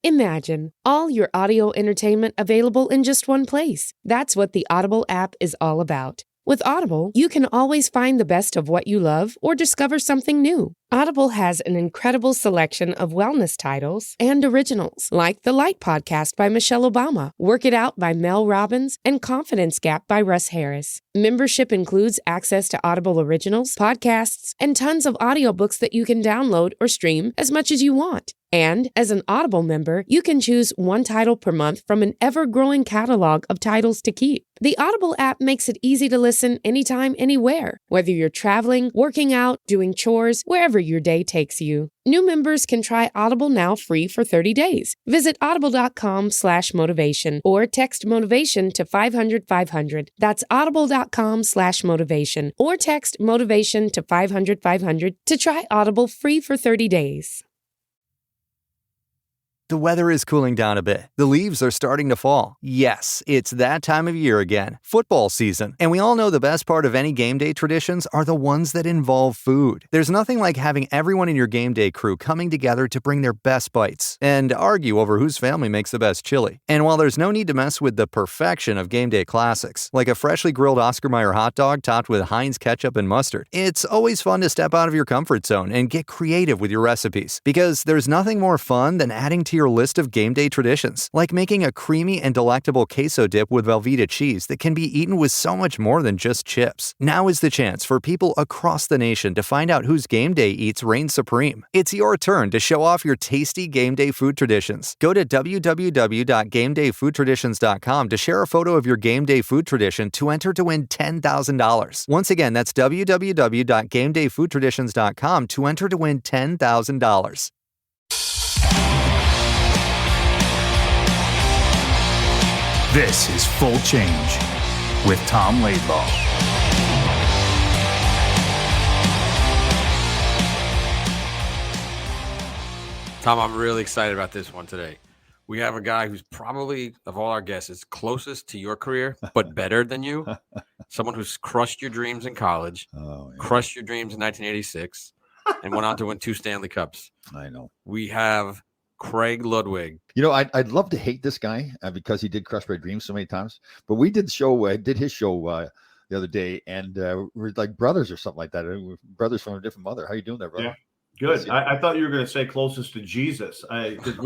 Imagine all your audio entertainment available in just one place. That's what the Audible app is all about. With Audible, you can always find the best of what you love or discover something new. Audible has an incredible selection of wellness titles and originals, like The Light Podcast by Michelle Obama, Work It Out by Mel Robbins, and Confidence Gap by Russ Harris. Membership includes access to Audible originals, podcasts, and tons of audiobooks that you can download or stream as much as you want. And as an Audible member, you can choose one title per month from an ever-growing catalog of titles to keep. The Audible app makes it easy to listen anytime, anywhere, whether you're traveling, working out, doing chores, wherever your day takes you. New members can try Audible now free for 30 days. Visit audible.com/motivation or text motivation to 500-500. That's audible.com/motivation or text motivation to 500-500 to try Audible free for 30 days. The weather is cooling down a bit. The leaves are starting to fall. Yes, it's that time of year again. Football season. And we all know the best part of any game day traditions are the ones that involve food. There's nothing like having everyone in your game day crew coming together to bring their best bites and argue over whose family makes the best chili. And while there's no need to mess with the perfection of game day classics, like a freshly grilled Oscar Mayer hot dog topped with Heinz ketchup and mustard, it's always fun to step out of your comfort zone and get creative with your recipes. Because there's nothing more fun than adding to your list of game day traditions, like making a creamy and delectable queso dip with Velveeta cheese that can be eaten with so much more than just chips. Now is the chance for people across the nation to find out whose game day eats reign supreme. It's your turn to show off your tasty game day food traditions. Go to www.gamedayfoodtraditions.com to share a photo of your game day food tradition to enter to win $10,000. Once again, that's www.gamedayfoodtraditions.com to enter to win $10,000. This is Full Change with Tom Laidlaw. Tom, I'm really excited about this one today. We have a guy who's probably, of all our guests, is closest to your career, but better than you. Someone who's crushed your dreams in college, crushed your dreams in 1986, and went on to win 2 Stanley Cups. I know. We have Craig Ludwig. You know, I'd love to hate this guy because he did crush my dreams so many times. But we did the show. I did his show the other day, and we're like brothers or something like that. We're brothers from a different mother. How you doing there, brother? Yeah. Good. I thought you were going to say closest to Jesus. Because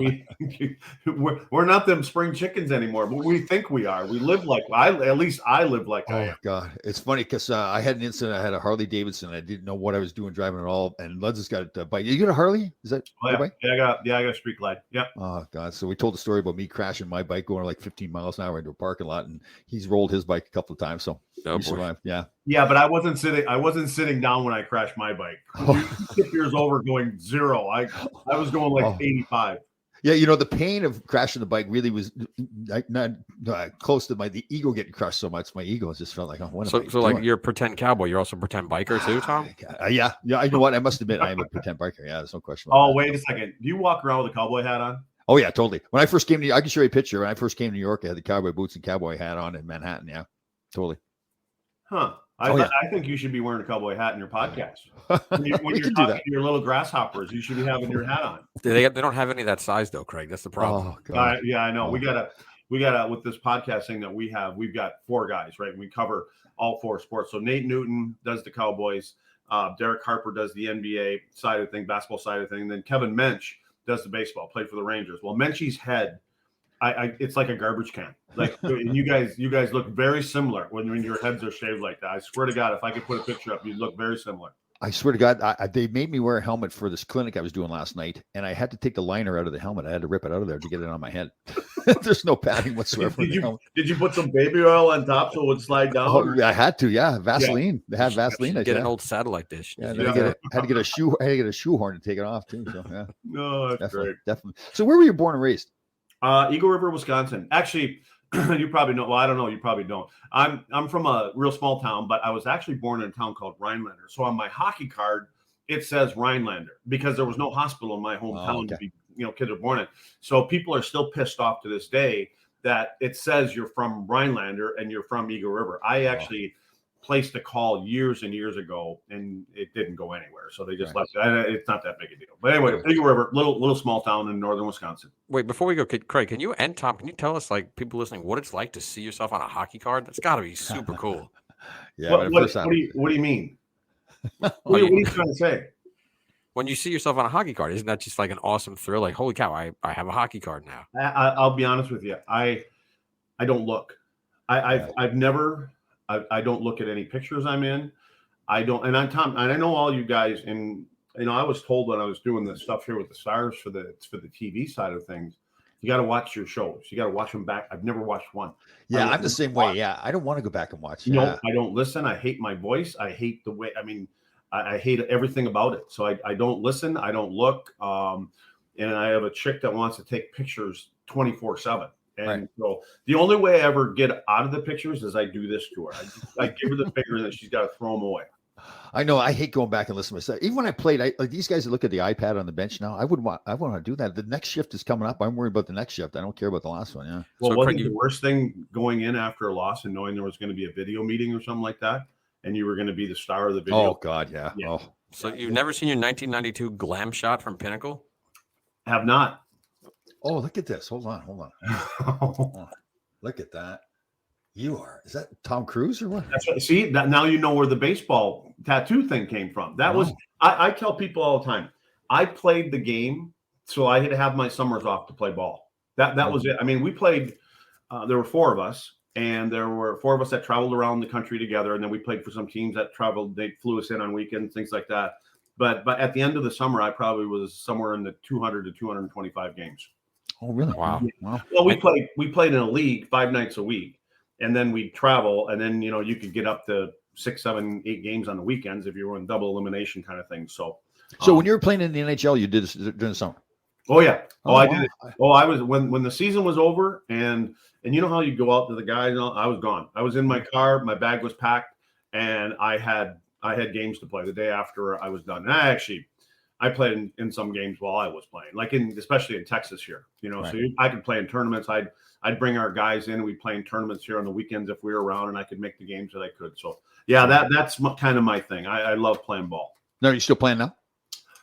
we're not them spring chickens anymore, but we think we are. We live like at least I live like I am. Oh God, it's funny because I had an incident. I had a Harley Davidson. I didn't know what I was doing driving at all, and Lud's got a bike. You got a Harley? Is that yeah. bike? Yeah, I got a street glide. Yeah. Oh God. So we told the story about me crashing my bike going like 15 miles an hour into a parking lot, and he's rolled his bike a couple of times. So he survived. Yeah. Yeah, but I wasn't sitting down when I crashed my bike. You tip yours over going 0. I was going like 85. Yeah, you know, the pain of crashing the bike really was not close to the ego getting crushed so much. My ego just felt like, what am I doing? Like you're a pretend cowboy. You're also a pretend biker too, Tom? Yeah. I know what. I must admit, I am a pretend biker. Yeah, there's no question. Wait a second. Do you walk around with a cowboy hat on? Oh, yeah, totally. When I first came to I can show you a picture. When I first came to New York, I had the cowboy boots and cowboy hat on in Manhattan. Yeah, totally. Huh. I think you should be wearing a cowboy hat in your podcast. When you're talking to your little grasshoppers, you should be having your hat on. They don't have any of that size though, Craig. That's the problem. Oh, God. Yeah, I know. We gotta with this podcast thing that we've got 4 guys, right? We cover all 4 sports. So Nate Newton does the Cowboys, Derek Harper does the NBA side of thing, basketball side of thing, and then Kevin Mensch does the baseball, played for the Rangers. Well, Menchie's head, it's like a garbage can. Like you guys look very similar when your heads are shaved like that. I swear to God, if I could put a picture up, you'd look very similar. I swear to God, they made me wear a helmet for this clinic I was doing last night, and I had to take the liner out of the helmet. I had to rip it out of there to get it on my head. There's no padding whatsoever. Did you put some baby oil on top so it would slide down? Oh, I had to. Yeah, Vaseline. They had Vaseline. Get an old satellite dish. Yeah, I had to get a shoehorn to take it off too. So yeah, no, that's great. Definitely. So where were you born and raised? Eagle River, Wisconsin. Actually, you probably know. Well, I don't know. You probably don't. I'm from a real small town, but I was actually born in a town called Rhinelander. So on my hockey card, it says Rhinelander because there was no hospital in my hometown to be, kids were born in. So people are still pissed off to this day that it says you're from Rhinelander and you're from Eagle River. I actually placed a call years and years ago, and it didn't go anywhere. So they just left it. It's not that big a deal. But anyway, Eagle River, little small town in northern Wisconsin. Wait, before we go, Craig, can you and Tom, can you tell us, like, people listening, what it's like to see yourself on a hockey card? That's got to be super cool. Yeah. What do you mean? What are you trying to say? When you see yourself on a hockey card, isn't that just like an awesome thrill? Like, holy cow, I have a hockey card now. I'll be honest with you. I don't look. I've never. I don't look at any pictures I'm in. I don't. And I'm Tom. And I know all you guys. And I was told when I was doing this stuff here with the Stars for the TV side of things, you got to watch your shows. You got to watch them back. I've never watched one. Yeah, I'm the same way. Yeah, I don't want to go back and watch. No, I don't listen. I hate my voice. I hate the way. I mean, I hate everything about it. So I don't listen. I don't look. And I have a chick that wants to take pictures 24/7. And so the only way I ever get out of the pictures is I do this to her. I give her the finger and then she's got to throw them away. I know. I hate going back and listening to myself. Even when I played, like these guys that look at the iPad on the bench now, I want to do that. The next shift is coming up. I'm worried about the next shift. I don't care about the last one. Yeah. Well, wasn't the worst thing going in after a loss and knowing there was going to be a video meeting or something like that, and you were going to be the star of the video? Oh God, yeah. Oh. So you've never seen your 1992 glam shot from Pinnacle? Have not. Oh, look at this. Hold on. Oh, look at that. Is that Tom Cruise or what? That's right. See, now you know where the baseball tattoo thing came from. That was, I tell people all the time, I played the game, so I had to have my summers off to play ball. That was it. I mean, we played, there were 4 of us, and there were 4 of us that traveled around the country together, and then we played for some teams that traveled. They flew us in on weekends, things like that. But at the end of the summer, I probably was somewhere in the 200 to 225 games. Oh, really? Wow. Well, we played in a league 5 nights a week, and then we'd travel, and then you could get up to 6, 7, 8 games on the weekends if you were in double elimination kind of thing. So when you were playing in the NHL, you did this during the summer? Oh yeah. I did it. I was when the season was over, and you know how you go out to the guys. I was gone. I was in my car. My bag was packed, and I had games to play the day after I was done. And I played in some games while I was playing, like especially in Texas here. So I could play in tournaments. I'd bring our guys in, and we'd play in tournaments here on the weekends if we were around, and I could make the games that I could. So yeah, that's kind of my thing. I love playing ball. No, are you still playing now?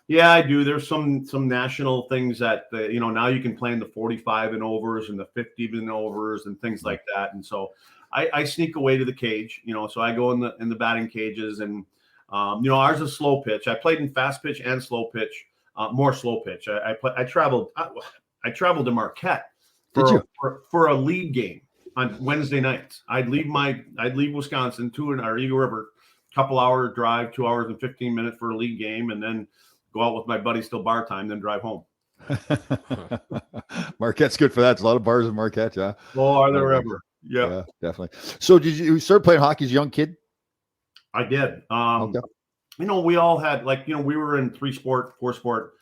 Yeah, I do. There's some national things that now you can play in the 45 and overs and the 50 and overs and things like that. And so I sneak away to the cage. So I go in the batting cages, and ours is slow pitch. I played in fast pitch and slow pitch, more slow pitch. I traveled to Marquette for a league game on Wednesday nights. I'd leave Wisconsin to our Eagle River, couple hour drive, 2 hours and 15 minutes for a league game, and then go out with my buddies till bar time, then drive home. Marquette's good for that. There's a lot of bars in Marquette, yeah. Oh, are there ever? Yeah, definitely. So did you start playing hockey as a young kid? I did. Okay. We all had we were in 4 sport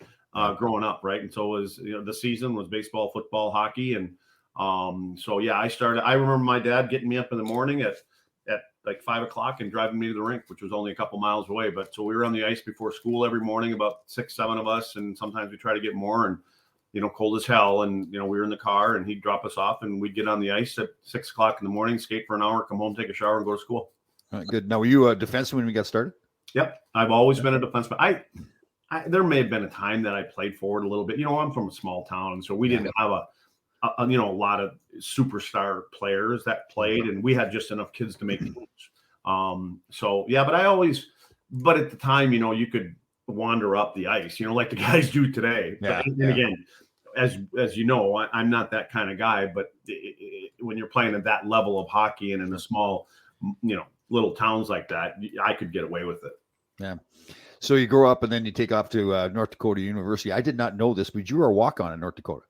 growing up, right? And so it was the season was baseball, football, hockey, and so yeah, I started. I remember my dad getting me up in the morning at like 5 o'clock and driving me to the rink, which was only a couple miles away. But so we were on the ice before school every morning, about 6, 7 of us, and sometimes we try to get more. And cold as hell, and we were in the car, and he'd drop us off, and we'd get on the ice at 6 o'clock in the morning, skate for an hour, come home, take a shower, and go to school. All right, good. Now, were you a defenseman when you got started? Yep, I've always been a defenseman. I there may have been a time that I played forward a little bit. I'm from a small town, and so we didn't have a lot of superstar players that played, and we had just enough kids to make teams. So yeah, but at the time, you could wander up the ice, like the guys do today. Yeah, and again, as you know, I'm not that kind of guy, but when you're playing at that level of hockey and in a small, little towns like that, I could get away with it. Yeah. So you grow up and then you take off to North Dakota University. I did not know this, but you were a walk-on in North Dakota.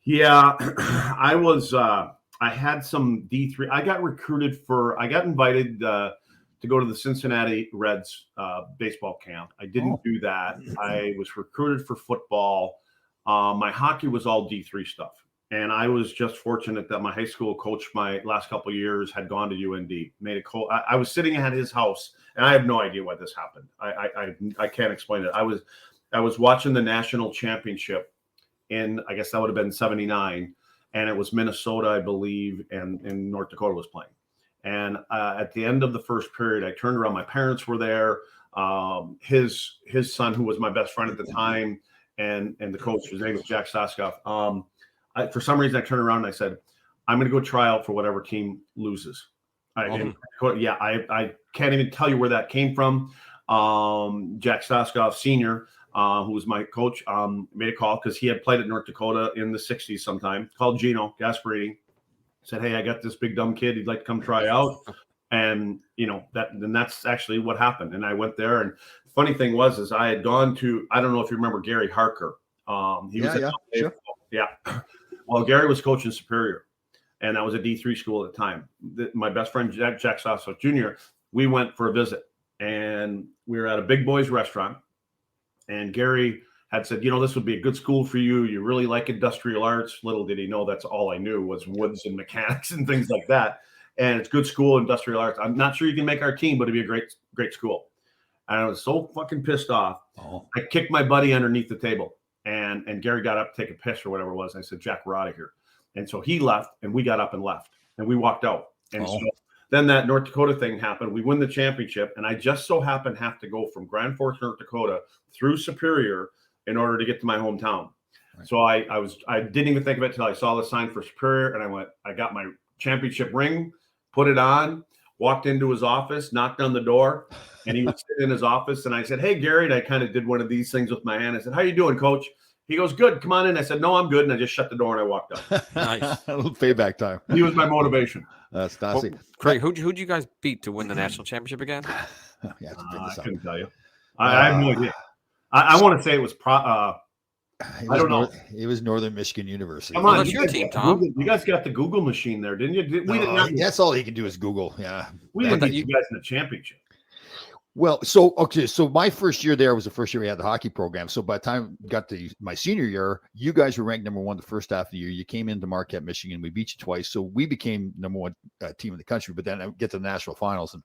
Yeah, I was. I had some D3. I got invited to go to the Cincinnati Reds baseball camp. I didn't do that. I was recruited for football. My hockey was all D3 stuff. And I was just fortunate that my high school coach my last couple of years had gone to UND. I was sitting at his house, and I have no idea why this happened. I can't explain it. I was watching the national championship in, I guess that would have been 79, and it was Minnesota, I believe, and North Dakota was playing. And at the end of the first period, I turned around. My parents were there. His son, who was my best friend at the time, and the coach, his name was Jack Saskoff. For some reason, I turned around and I said, I'm going to go try out for whatever team loses. I can't even tell you where that came from. Jack Saskoff Sr., who was my coach, made a call because he had played at North Dakota in the 60s sometime. Called Gino Gasparini. Said, hey, I got this big dumb kid. He'd like to come try out. And, that's actually what happened. And I went there. And the funny thing is I had gone to, I don't know if you remember Gary Harker. Sure. Yeah. Well, Gary was coaching Superior. And that was a D3 school at the time. My best friend, Jack Saskoff Jr., we went for a visit. And we were at a big boys restaurant. And Gary had said, this would be a good school for you. You really like industrial arts. Little did he know that's all I knew was woods and mechanics and things like that. And it's good school, industrial arts. I'm not sure you can make our team, but it'd be a great, great school. And I was so fucking pissed off. I kicked my buddy underneath the table. And Gary got up to take a piss or whatever it was. And I said, Jack, we're out of here. And so he left, and we got up and left. And we walked out. And so then that North Dakota thing happened. We win the championship. And I just so happened to have to go from Grand Forks, North Dakota through Superior in order to get to my hometown. Right. So I didn't even think of it till I saw the sign for Superior, and I got my championship ring, put it on, walked into his office, knocked on the door, and he was sitting in his office. And I said, hey, Gary, and I kind of did one of these things with my hand. I said, how you doing, coach? He goes, good, come on in. I said, no, I'm good. And I just shut the door and I walked out. Nice. A little payback time. He was my motivation. That's Stassi. Craig, who'd you guys beat to win the national championship again? I couldn't tell you. I have no idea. I want to say it was I don't know. It was Northern Michigan University. Come on, that's your team, Tom. You guys got the Google machine there, didn't you? We didn't. That's all he can do is Google. Yeah. We didn't get you guys in the championship. Well, so my first year there was the first year we had the hockey program. So by the time I got to my senior year, you guys were ranked number one the first half of the year. You came into Marquette, Michigan. We beat you twice. So we became number one team in the country. But then I get to the national finals and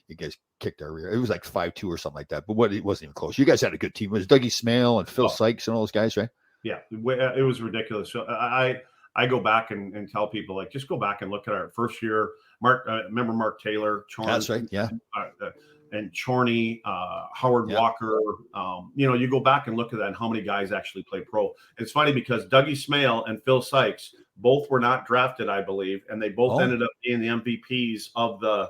you guys kicked our rear. It was like 5-2 or something like that. But it wasn't even close. You guys had a good team. It was Dougie Smale and Phil Sykes and all those guys, right? Yeah, it was ridiculous. So I go back and tell people, like, just go back and look at our first year. Mark, remember Mark Taylor? Chorney, that's right, yeah. And Chorney, Howard Walker. You go back and look at that and how many guys actually play pro. It's funny because Dougie Smale and Phil Sykes both were not drafted, I believe, and they both ended up being the MVPs of the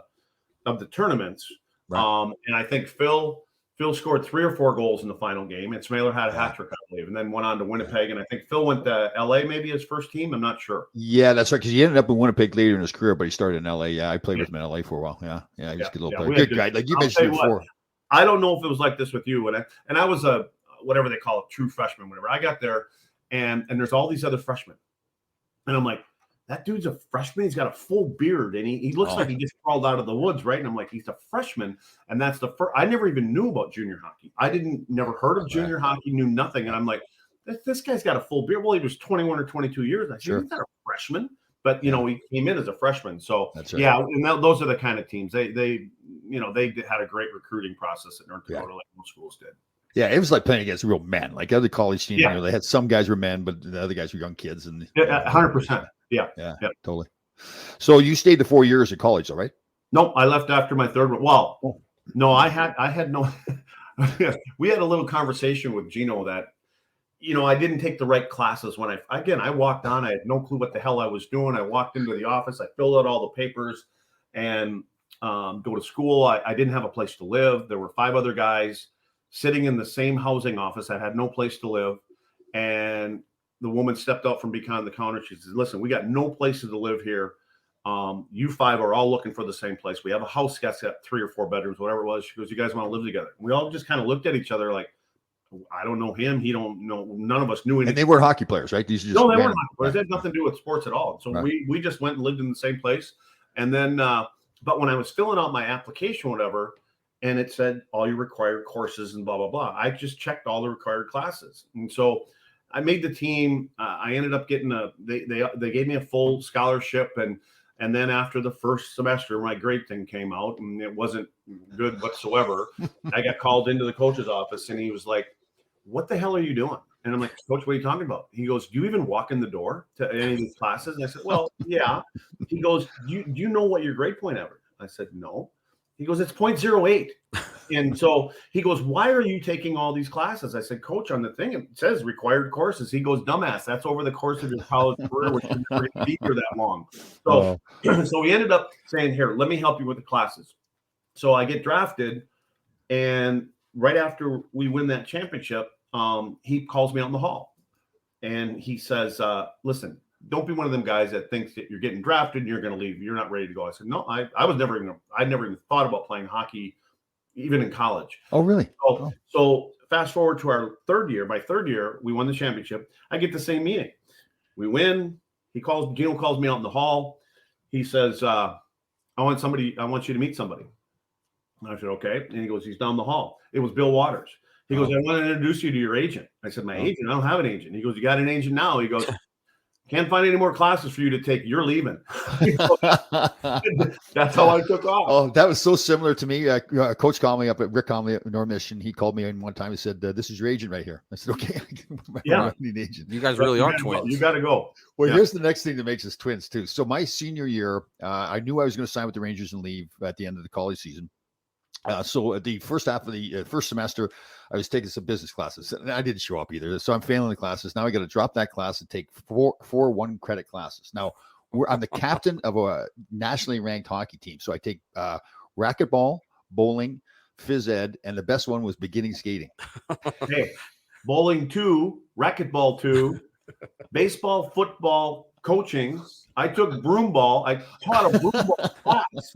tournaments. Right. And I think Phil scored 3 or 4 goals in the final game, and Smaler had a hat trick, I believe, and then went on to Winnipeg. And I think Phil went to LA, maybe his first team. I'm not sure. Yeah, that's right. Because he ended up in Winnipeg later in his career, but he started in LA. Yeah, I played with him in LA for a while. Yeah, he's a good little player. Good guy. Like you mentioned before. I don't know if it was like this with you, and I was a whatever they call it, true freshman. Whenever I got there, and there's all these other freshmen, and I'm like, that dude's a freshman. He's got a full beard, and he looks like he just crawled out of the woods, right? And I'm like, he's a freshman, and that's the first. I never even knew about junior hockey. I never heard of junior hockey, knew nothing, and I'm like, this guy's got a full beard. Well, he was 21 or 22 years. I said, he's not a freshman, but he came in as a freshman. So that's right. Yeah, and those are the kind of teams they had a great recruiting process at North Dakota, like most schools did. Yeah, it was like playing against real men, like other college teams. Yeah. They had some guys were men, but the other guys were young kids, and 100%. Yeah, totally. So you stayed the 4 years at college, though, right? No, I left after my third one. Well, no, I had no. We had a little conversation with Gino that, I didn't take the right classes when I walked on. I had no clue what the hell I was doing. I walked into the office, I filled out all the papers, and go to school. I didn't have a place to live. There were 5 other guys sitting in the same housing office that had no place to live, and the woman stepped up from behind the counter. She said, listen, we got no places to live here. You 5 are all looking for the same place. We have a house that's got 3 or 4 bedrooms, whatever it was. She goes, you guys want to live together? And we all just kind of looked at each other like, I don't know him. He don't know. None of us knew anything. And they were hockey players, right? These are just no, they weren't hockey players. They had nothing to do with sports at all. So we just went and lived in the same place. And then, but when I was filling out my application, whatever, and it said all your required courses and blah, blah, blah, I just checked all the required classes. And so I made the team. I ended up getting they gave me a full scholarship. And then after the first semester, my grade thing came out and it wasn't good whatsoever. I got called into the coach's office and he was like, what the hell are you doing? And I'm like, Coach, what are you talking about? He goes, do you even walk in the door to any of these classes? And I said, well, yeah. He goes, do you know what your grade point average? I said, no. He goes, it's 0.08. And so he goes, why are you taking all these classes? I said, Coach, on the thing, it says required courses. He goes, dumbass, that's over the course of your college career, which you're never going to be here that long. So, so we ended up saying, here, let me help you with the classes. So I get drafted, and right after we win that championship, he calls me out in the hall, and he says, listen, don't be one of them guys that thinks that you're getting drafted and you're going to leave. You're not ready to go. I said, no, I never even thought about playing hockey, even in college. Oh, really? So fast forward to our my third year, we won the championship. I get the same meeting. We win. Gino calls me out in the hall. He says, I want you to meet somebody. And I said, okay. And he goes, he's down the hall. It was Bill Waters. He goes, I want to introduce you to your agent. I said, my agent? I don't have an agent. He goes, you got an agent now? He goes, can't find any more classes for you to take. You're leaving. That's how I took off. Oh, that was so similar to me. Coach called me up at Rick Conley at Normish, and he called me in one time. He said, this is your agent right here. I said, okay. I need an agent. You guys really are twins. You got to go. Well, here's the next thing that makes us twins too. So my senior year, I knew I was going to sign with the Rangers and leave at the end of the college season. So at the first half of the first semester, I was taking some business classes, and I didn't show up either. So I'm failing the classes. Now I got to drop that class and take four 1-credit classes. Now I'm the captain of a nationally ranked hockey team. So I take racquetball, bowling, phys ed, and the best one was beginning skating. Hey, bowling 2, racquetball 2, baseball, football, coaching. I took broomball. I taught a broomball class.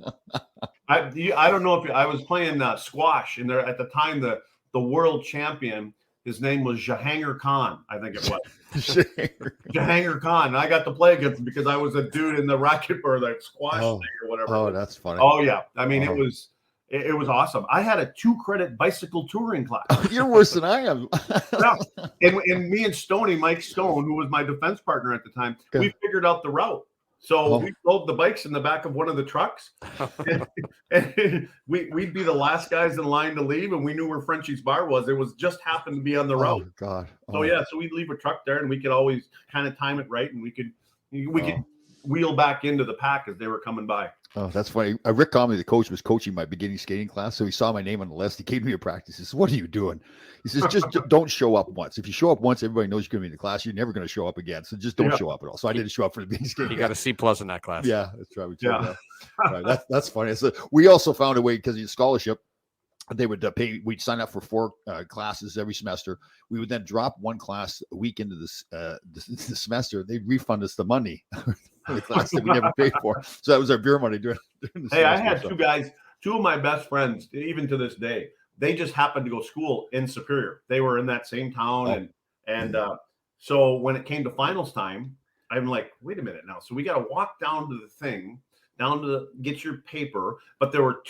I don't know if I was playing squash, and there at the time the world champion, his name was Jahangir Khan, I think it was. Jahangir Khan. And I got to play against him because I was a dude in the racket or the squash thing or whatever. Oh, that's funny. Oh yeah, I mean it was awesome. I had a 2-credit bicycle touring class. You're worse than I am. Yeah. And me and Mike Stone, who was my defense partner at the time, we figured out the route. So we rode the bikes in the back of one of the trucks, and we'd be the last guys in line to leave, and we knew where Frenchie's Bar was. It was just happened to be on the road. Oh, God. So we'd leave a truck there, and we could always kind of time it right, and we could wheel back into the pack as they were coming by. Oh, that's funny. Rick Conley, the coach, was coaching my beginning skating class, so he saw my name on the list. He came to me at practice. He says, "What are you doing?" He says, "Just don't show up once. If you show up once, everybody knows you're going to be in the class. You're never going to show up again. So just don't show up at all." So I didn't show up for the beginning skating. You got a C+ in that class. Yeah, that's right. Right, that's funny. So we also found a way because of the scholarship. They would pay. We'd sign up for 4 classes every semester. We would then drop one class a week into the semester. They'd refund us the money for the class that we never paid for. So that was our beer money during the semester. Hey, I had 2 guys, 2 of my best friends, even to this day. They just happened to go to school in Superior. They were in that same town, so when it came to finals time, I'm like, wait a minute now. So we got to walk down to the thing, down to get your paper. But there were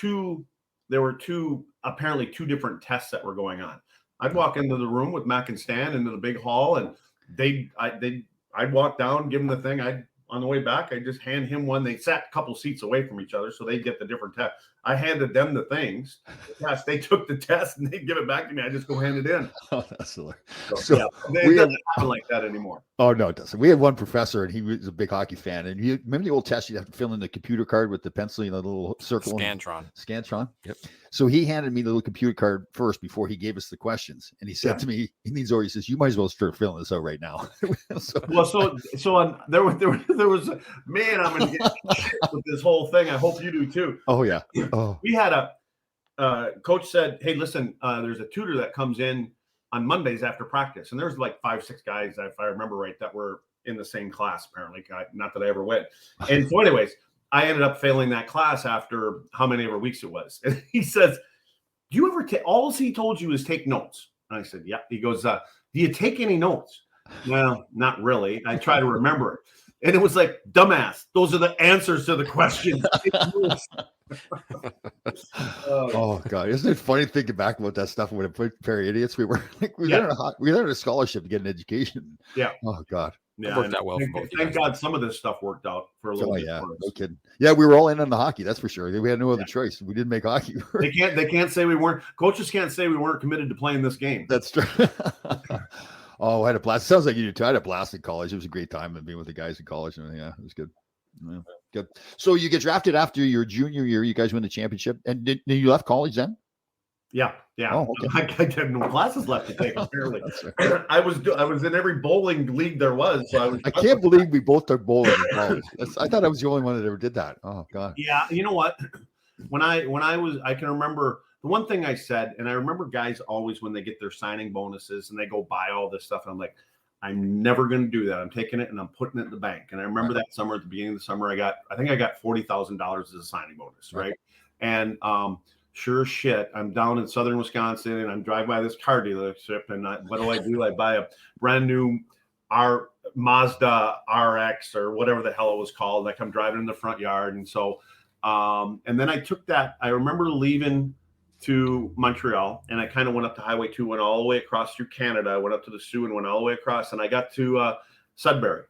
apparently 2 different tests that were going on. I'd walk into the room with Mac and Stan into the big hall, and I'd walk down, give them the thing. On the way back, I just hand him one. They sat a couple seats away from each other, so they'd get the different test. I handed them the things. Yes, they took the test and they'd give it back to me. I just go hand it in. Oh, that's hilarious. So it doesn't happen like that anymore. Oh, no, it doesn't. We had one professor, and he was a big hockey fan. And remember the old test? You'd have to fill in the computer card with the pencil, the little circle. Scantron. Yep. So he handed me the little computer card first before he gave us the questions. And he said to me, he says, "You might as well start filling this out right now." There was man, I'm going to get shit with this whole thing. I hope you do too. Oh, yeah. Oh. We had coach said, "Hey, listen, there's a tutor that comes in on Mondays after practice." And there's like 5-6 guys, if I remember right, that were in the same class, apparently. Not that I ever went. And so anyways, I ended up failing that class after how many ever weeks it was. And he says, "Do you ever take, all he told you is take notes?" And I said, "Yeah." He goes, "Do you take any notes?" "Well, not really. I try to remember it." And it was like, "Dumbass, those are the answers to the questions." Oh God, isn't it funny thinking back about that stuff when we pair of idiots? We were like, we learned a scholarship to get an education. Yeah. Oh God. Yeah, worked out well. Thank God some of this stuff worked out for a little bit. Yeah, no kidding. Yeah, we were all in on the hockey. That's for sure. We had no other choice. We didn't make hockey. They can't say we weren't. Coaches can't say we weren't committed to playing this game. That's true. Oh, I had a blast. Sounds like you did too. I had a blast in college. It was a great time and being with the guys in college. And yeah, it was good. Yeah, good. So you get drafted after your junior year. You guys win the championship, and did you left college then? Yeah. Oh, okay. I had no classes left to take. Apparently, Right. I was in every bowling league there was. So I can't believe we both took bowling in college. I thought I was the only one that ever did that. Oh God. Yeah, you know what? When I can remember the one thing I said, and I remember guys always when they get their signing bonuses and they go buy all this stuff, and I'm like, I'm never going to do that. I'm taking it and I'm putting it in the bank. And I remember that summer, at the beginning of the summer, I think I got $40,000 as a signing bonus, right? And sure as shit, I'm down in southern Wisconsin and I'm driving by this car dealership, and what do? I buy a brand new Mazda RX or whatever the hell it was called. Like I'm driving in the front yard, and so and then I took that. I remember leaving to Montreal, and I kind of went up to Highway 2, went all the way across through Canada. I went up to the Sioux and went all the way across, and I got to Sudbury.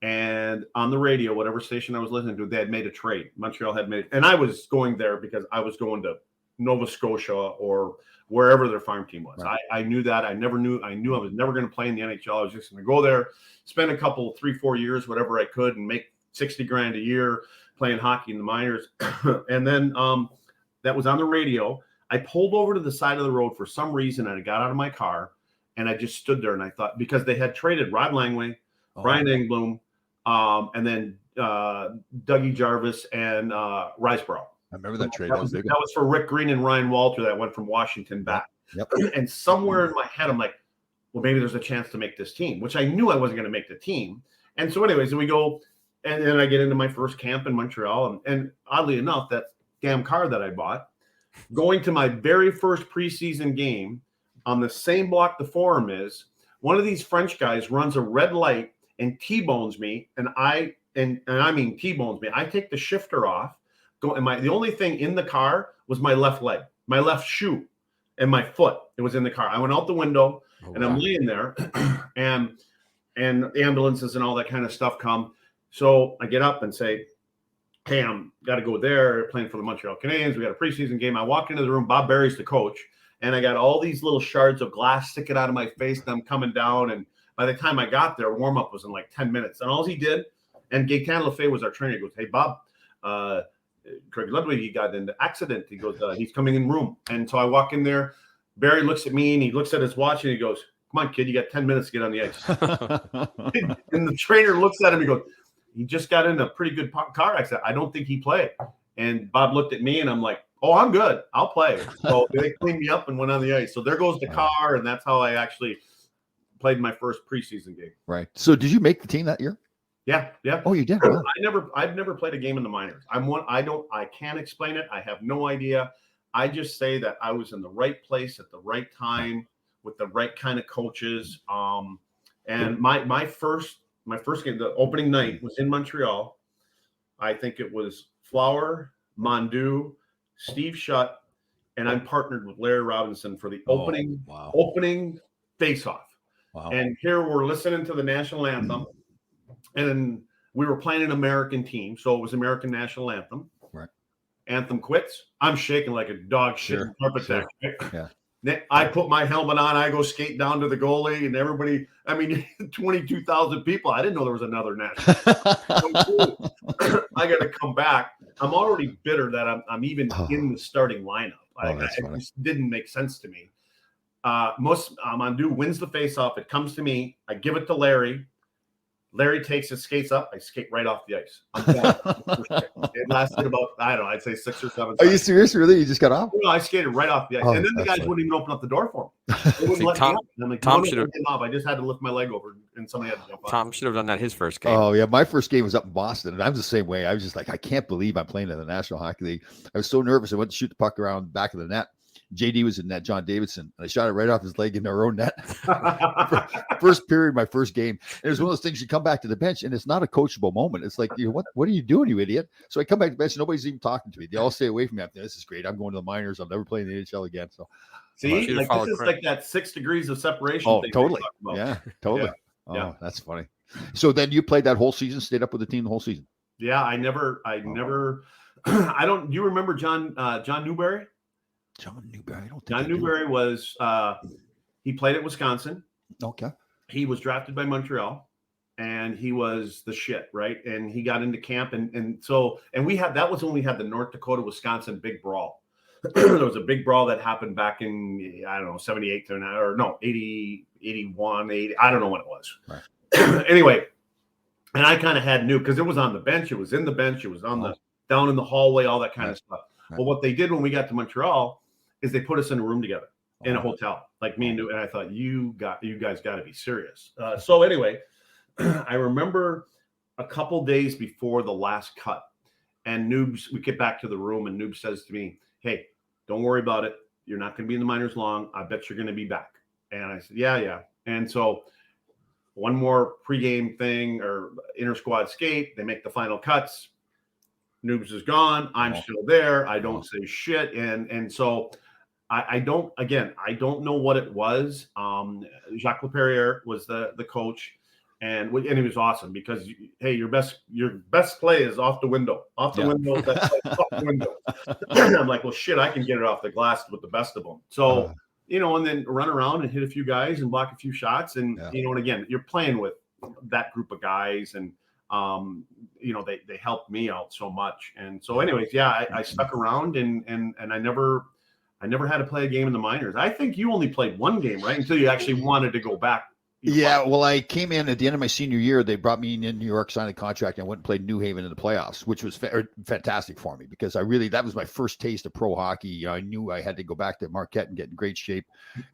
And on the radio, whatever station I was listening to, they had made a trade. Montreal had made, and I was going there because I was going to Nova Scotia or wherever their farm team was. Right. I knew that. I knew I was never going to play in the NHL. I was just going to go there, spend a couple, 3-4 years, whatever I could, and make $60,000 a year playing hockey in the minors. And then that was on the radio. I pulled over to the side of the road for some reason, and I got out of my car, and I just stood there, and I thought, because they had traded Rod Langway, Brian Engblom, and then Dougie Jarvis and Riceborough. I remember that trade. That was for Rick Green and Ryan Walter that went from Washington back. Yep. And somewhere in my head, I'm like, well, maybe there's a chance to make this team, which I knew I wasn't going to make the team. And so anyways, and we go, and then I get into my first camp in Montreal. And oddly enough, that damn car that I bought, going to my very first preseason game on the same block the Forum is, one of these French guys runs a red light and T-bones me. And I mean T-bones me. I take the shifter off. The only thing in the car was my left leg, my left shoe, and my foot. It was in the car. I went out the window, and I'm laying there, and ambulances and all that kind of stuff come. So I get up and say, hey, I'm got to go there, playing for the Montreal Canadiens. We got a preseason game. I walk into the room. Bob Berry's the coach, and I got all these little shards of glass sticking out of my face, and I'm coming down. And by the time I got there, warm-up was in like 10 minutes. And all he did, and Gaetan Lefebvre was our trainer, he goes, hey, Bob, Craig Ludwig, he got in the accident. He goes, he's coming in room. And so I walk in there. Barry looks at me and he looks at his watch and he goes, come on, kid, you got 10 minutes to get on the ice. And the trainer looks at him and he goes, he just got in a pretty good car accident. I don't think he played. And Bob looked at me and I'm like, oh, I'm good. I'll play. So they cleaned me up and went on the ice. So there goes the car. And that's how I actually played my first preseason game. Right. So did you make the team that year? Yeah. Oh, you did. Wow. I've never played a game in the minors. I can't explain it. I have no idea. I just say that I was in the right place at the right time with the right kind of coaches. And my first game, the opening night, was in Montreal. I think it was Flower, Mondu, Steve Shutt, and I'm partnered with Larry Robinson for the opening face-off. Wow. And here we're listening to the national anthem. And we were playing an American team, so it was American national anthem. Right. Anthem quits. I'm shaking like a dog shit in carpet deck. Yeah. I put my helmet on. I go skate down to the goalie, and everybody. I mean, 22,000 people. I didn't know there was another national. I got to come back. I'm already bitter that I'm even in the starting lineup. It just didn't make sense to me. Mondu wins the face-off. It comes to me. I give it to Larry. Larry takes his skates up. I skate right off the ice. It lasted about, I'd say 6 or 7 seconds. Are you serious? Really? You just got off? No, I skated right off the ice. And then the guys wouldn't even open up the door for me. They wouldn't let me up. And I'm like, Tom should have. I just had to lift my leg over and somebody had to jump on. Tom should have done that his first game. Oh, yeah. My first game was up in Boston, and I was the same way. I was just like, I can't believe I'm playing in the National Hockey League. I was so nervous. I went to shoot the puck around the back of the net. JD was in net, John Davidson, and I shot it right off his leg in our own net. First period, my first game. And it was one of those things, you come back to the bench, and it's not a coachable moment. It's like, what are you doing, you idiot? So I come back to the bench, and nobody's even talking to me. They all stay away from me. This is great. I'm going to the minors. I'll never play in the NHL again. So, see, this is like that 6 degrees of separation. Oh, thing totally. Yeah, totally. Yeah. Oh, that's funny. So then you played that whole season, stayed up with the team the whole season? Yeah, I never, do you remember John Newberry? John Newberry. I don't think John Newberry was he played at Wisconsin. Okay. he was drafted by Montreal, and he was the shit, right? And he got into camp, and we had that was when we had the North Dakota Wisconsin big brawl. There was a big brawl that happened back in, I don't know, 78 or no, 80, 81, 80. I don't know when it was. Right. Anyway, and I kind of had knew because it was on the bench. It was in the bench. It was on the down in the hallway, all that kind of stuff. Right. But what they did when we got to Montreal is they put us in a room together in a hotel, like me and New. And I thought, you guys got to be serious. So anyway, I remember a couple days before the last cut, and Noobs, we get back to the room, and Noob says to me, "Hey, don't worry about it. You're not going to be in the minors long. I bet you're going to be back." And I said, yeah. And so one more pregame thing or inter-squad skate. They make the final cuts. Noobs is gone. I'm still there. I don't say shit. And so I don't know what it was. Jacques Laperriere was the coach. And he was awesome because, hey, your best play is off the window. Off the window. That's like off the window. I'm like, well, shit, I can get it off the glass with the best of them. So, and then run around and hit a few guys and block a few shots. And, and again, you're playing with that group of guys. And, they helped me out so much. And so anyways, I stuck around and I never had to play a game in the minors. I think you only played one game, right? Until you actually wanted to go back. Yeah, well, I came in at the end of my senior year. They brought me in New York, signed a contract, and went and played New Haven in the playoffs, which was fantastic for me because that was my first taste of pro hockey. I knew I had to go back to Marquette and get in great shape,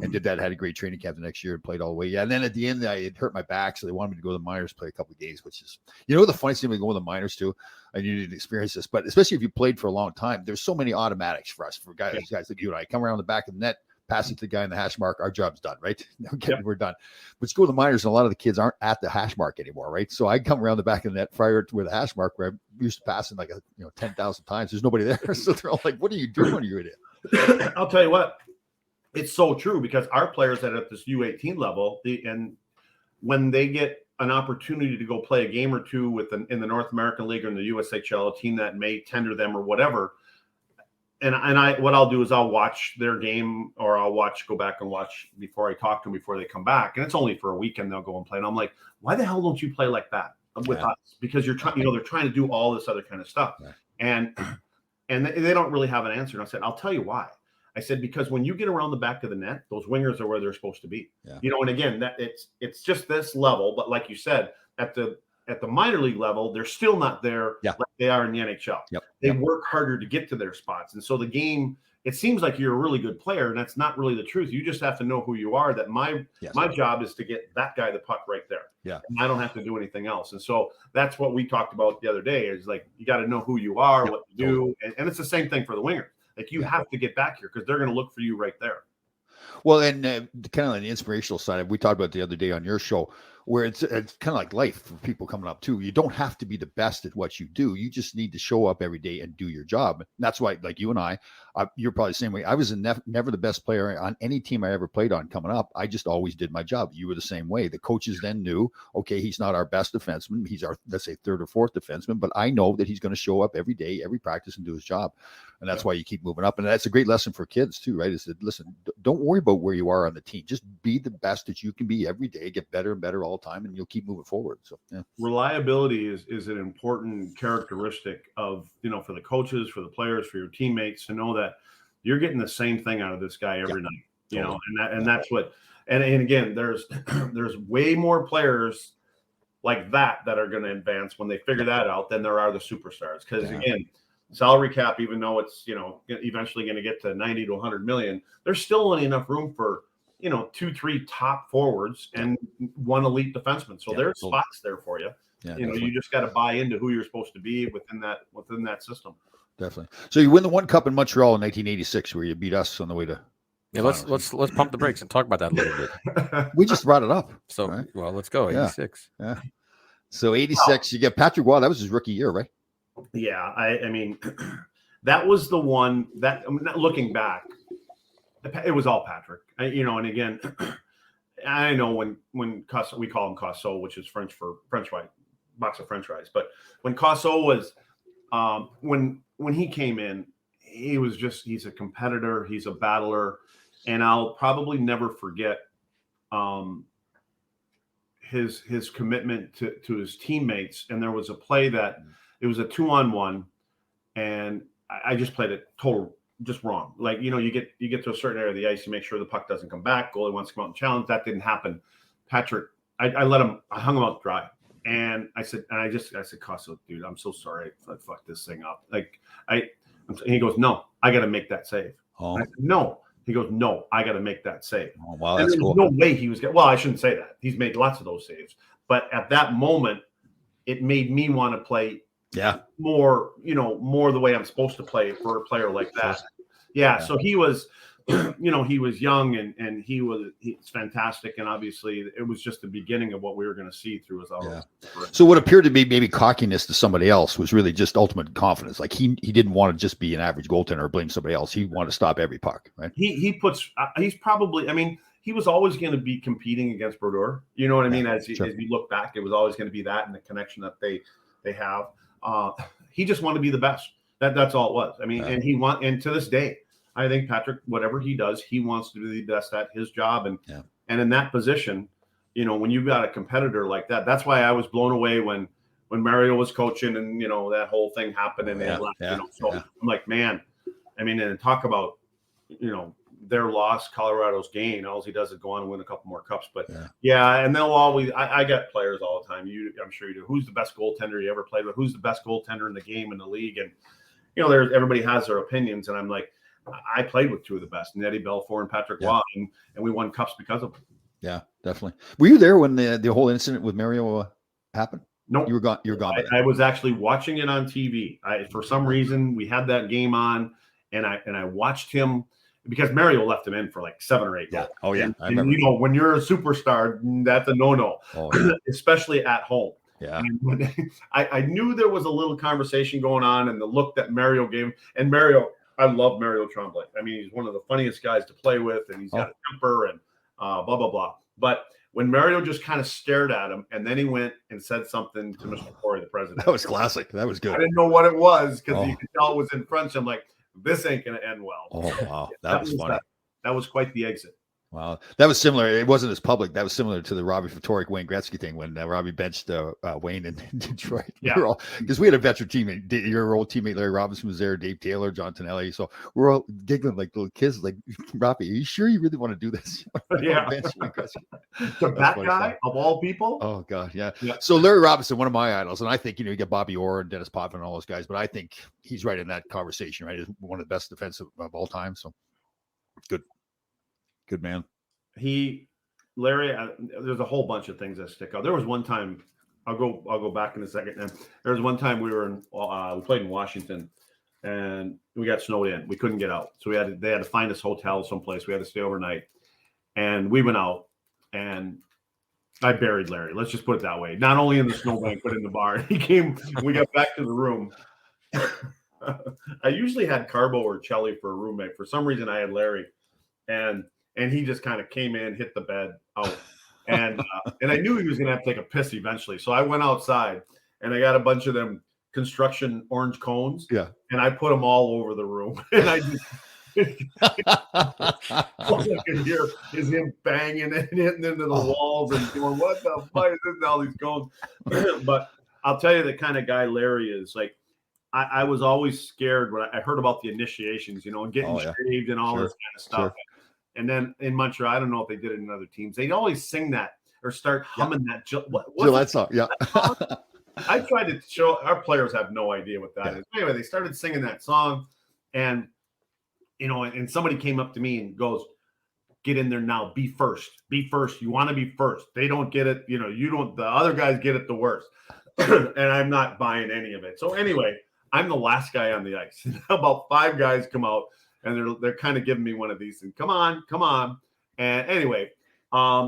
and did that. Had a great training camp the next year and played all the way. Yeah, and then at the end, I had hurt my back, so they wanted me to go to the minors, play a couple of games, which is, the funniest thing with going to the minors too. I needed to experience this, but especially if you played for a long time, there's so many automatics for us, for guys like you and I. Come around the back of the net, pass it to the guy in the hash mark, our job's done, right? We're done. But go to the minors, and a lot of the kids aren't at the hash mark anymore, right? So I come around the back of the net prior to where the hash mark, where I used to pass it like 10,000 times. There's nobody there. So they're all like, what are you doing, you idiot? I'll tell you what, it's so true because our players that are at this U18 level, and when they get an opportunity to go play a game or two in the North American League or in the USHL, a team that may tender them or whatever, And what I'll do is I'll watch their game, or I'll go back and watch before I talk to them before they come back. And it's only for a weekend they'll go and play. And I'm like, why the hell don't you play like that with us? Because you're trying, they're trying to do all this other kind of stuff. Yeah. And they don't really have an answer. And I said, I'll tell you why. I said, because when you get around the back of the net, those wingers are where they're supposed to be. Yeah. And again, that it's just this level. But like you said, at the minor league level, they're still not there like they are in the NHL. Yep. They work harder to get to their spots. And so the game, it seems like you're a really good player, and that's not really the truth. You just have to know who you are, that my job is to get that guy the puck right there. Yeah. And I don't have to do anything else. And so that's what we talked about the other day, is like, you got to know who you are, what to do. And it's the same thing for the winger. Like, you have to get back here because they're going to look for you right there. Well, and kind of on the inspirational side, we talked about the other day on your show, where it's kind of like life for people coming up too. You don't have to be the best at what you do. You just need to show up every day and do your job. And that's why, like you and I, you're probably the same way. I was never the best player on any team I ever played on coming up. I just always did my job. You were the same way. The coaches then knew, okay, he's not our best defenseman. He's our, let's say, third or fourth defenseman, but I know that he's going to show up every day, every practice, and do his job. And that's why you keep moving up. And that's a great lesson for kids too, right? Is that, listen, don't worry about where you are on the team. Just be the best that you can be every day, get better and better all the time, and you'll keep moving forward. So reliability is an important characteristic of, for the coaches, for the players, for your teammates, to know that you're getting the same thing out of this guy every night, and that's what, and again, there's way more players like that are going to advance when they figure that out than there are the superstars. Because again, salary cap, even though it's, eventually going to get to 90 to 100 million, there's still only enough room for, 2-3 top forwards and one elite defenseman. So there's spots there for you. Yeah, you just got to buy into who you're supposed to be within that system. Definitely. So you win the one cup in Montreal in 1986, where you beat us on the way to. Yeah, let's pump the brakes and talk about that a little bit. We just brought it up. So right? Well, let's go. 86. Yeah. So 86, you get Patrick Waugh. That was his rookie year, right? Yeah, I mean, that was the one that, looking back, it was all Patrick. And again, I know when we call him Cosso, which is French for French fry, box of French fries. But when Cosso was, when he came in, he's a competitor, he's a battler, and I'll probably never forget his commitment to his teammates. And there was a play that it was a 2-on-1, and I just played it just wrong. Like, you get to a certain area of the ice, you make sure the puck doesn't come back. Goalie wants to come out and challenge. That didn't happen. Patrick, I hung him out dry. And I said, Costa, dude, I'm so sorry. I fucked this thing up. Like, and he goes, no, I got to make that save. Oh. I said, no. He goes, no, I got to make that save. Oh, wow, and that's there's cool. no way he was well, I shouldn't say that. He's made lots of those saves. But at that moment, it made me want to play more the way I'm supposed to play for a player like that. Yeah. So he was, he was young and he's fantastic. And obviously it was just the beginning of what we were going to see through his own. So what appeared to be maybe cockiness to somebody else was really just ultimate confidence. Like he didn't want to just be an average goaltender or blame somebody else. He wanted to stop every puck, right? He's probably, he was always going to be competing against Brodeur. You know what I mean? As you look back, it was always going to be that and the connection that they have. He just wanted to be the best. That's all it was. And to this day, I think Patrick, whatever he does, he wants to be the best at his job. And in that position, when you've got a competitor like that, that's why I was blown away when Mario was coaching and, that whole thing happened and they left, So I'm like, man, and talk about, their loss, Colorado's gain. All he does is go on and win a couple more cups. But and they'll always. I get players all the time. I'm sure you do. Who's the best goaltender you ever played with? Who's the best goaltender in the game, in the league? And everybody has their opinions. And I'm like, I played with two of the best, Nettie Belfour and Patrick Waugh, and we won cups because of them. Yeah, definitely. Were you there when the whole incident with Mario happened? No, you were gone. You were gone. I was actually watching it on TV. For some reason, we had that game on, and I watched him. Because Mario left him in for like 7 or 8 goals. Oh, yeah. And when you're a superstar, that's a no-no, especially at home. Yeah. And I knew there was a little conversation going on and the look that Mario gave him. And Mario, I love Mario Tremblay. He's one of the funniest guys to play with, and he's got a temper and blah, blah, blah. But when Mario just kind of stared at him, and then he went and said something to Mr. Corey, the president. That was classic. That was good. I didn't know what it was because you could tell it was in French. I'm like, this ain't going to end well. Oh, wow. That was funny. That was quite the exit. Wow. That was similar. It wasn't as public. That was similar to the Robbie Ftorek, Wayne Gretzky thing when Robbie benched Wayne in Detroit. Yeah. Because we had a veteran teammate. Your old teammate Larry Robinson was there, Dave Taylor, John Tonelli. So we're all giggling like little kids, like, Robbie, are you sure you really want to do this? Yeah. So that guy, of all people? Oh, God, yeah. So Larry Robinson, one of my idols, and I think, you get Bobby Orr and Dennis Potvin and all those guys, but I think he's right in that conversation, right? He's one of the best defensive of all time. So good man. Larry, there's a whole bunch of things that stick out. There was one time, I'll go back in a second. And there was one time we played in Washington, and we got snowed in. We couldn't get out, so they had to find us hotel someplace. We had to stay overnight, and we went out, and I buried Larry. Let's just put it that way. Not only in the snowbank, but in the bar. He came. We got back to the room. I usually had Carbo or Chelly for a roommate. For some reason, I had Larry, and he just kind of came in, hit the bed out. And I knew he was going to have to take a piss eventually. So I went outside and I got a bunch of them construction orange cones. Yeah. And I put them all over the room. And I just, all I could hear is him banging and hitting into the walls and going, what the fuck is this? All these cones. But I'll tell you the kind of guy Larry is. Like, I was always scared when I heard about the initiations, and getting shaved and all this kind of stuff. Sure. And then in Montreal, I don't know if they did it in other teams. They'd always sing that or start humming that. That song, yeah. I tried to show our players have no idea what that is. Anyway, they started singing that song, and and somebody came up to me and goes, "Get in there now. Be first. Be first. You want to be first. They don't get it. You don't. The other guys get it the worst." And I'm not buying any of it. So anyway, I'm the last guy on the ice. About 5 guys come out. And they're kind of giving me one of these and come on. And anyway,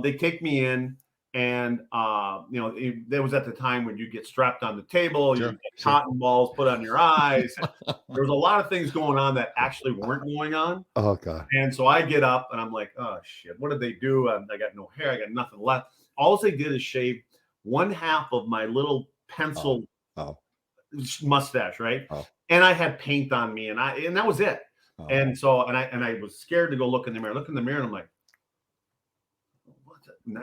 they take me in, and there was at the time when you get strapped on the table, you get cotton balls put on your eyes. There was a lot of things going on that actually weren't going on. Oh, God. And so I get up and I'm like, oh shit, what did they do? I got no hair, I got nothing left. All they did is shave 1/2 of my little pencil mustache, right? And I had paint on me, and that was it. And so, and I was scared to go look in the mirror. Look in the mirror, and I'm like,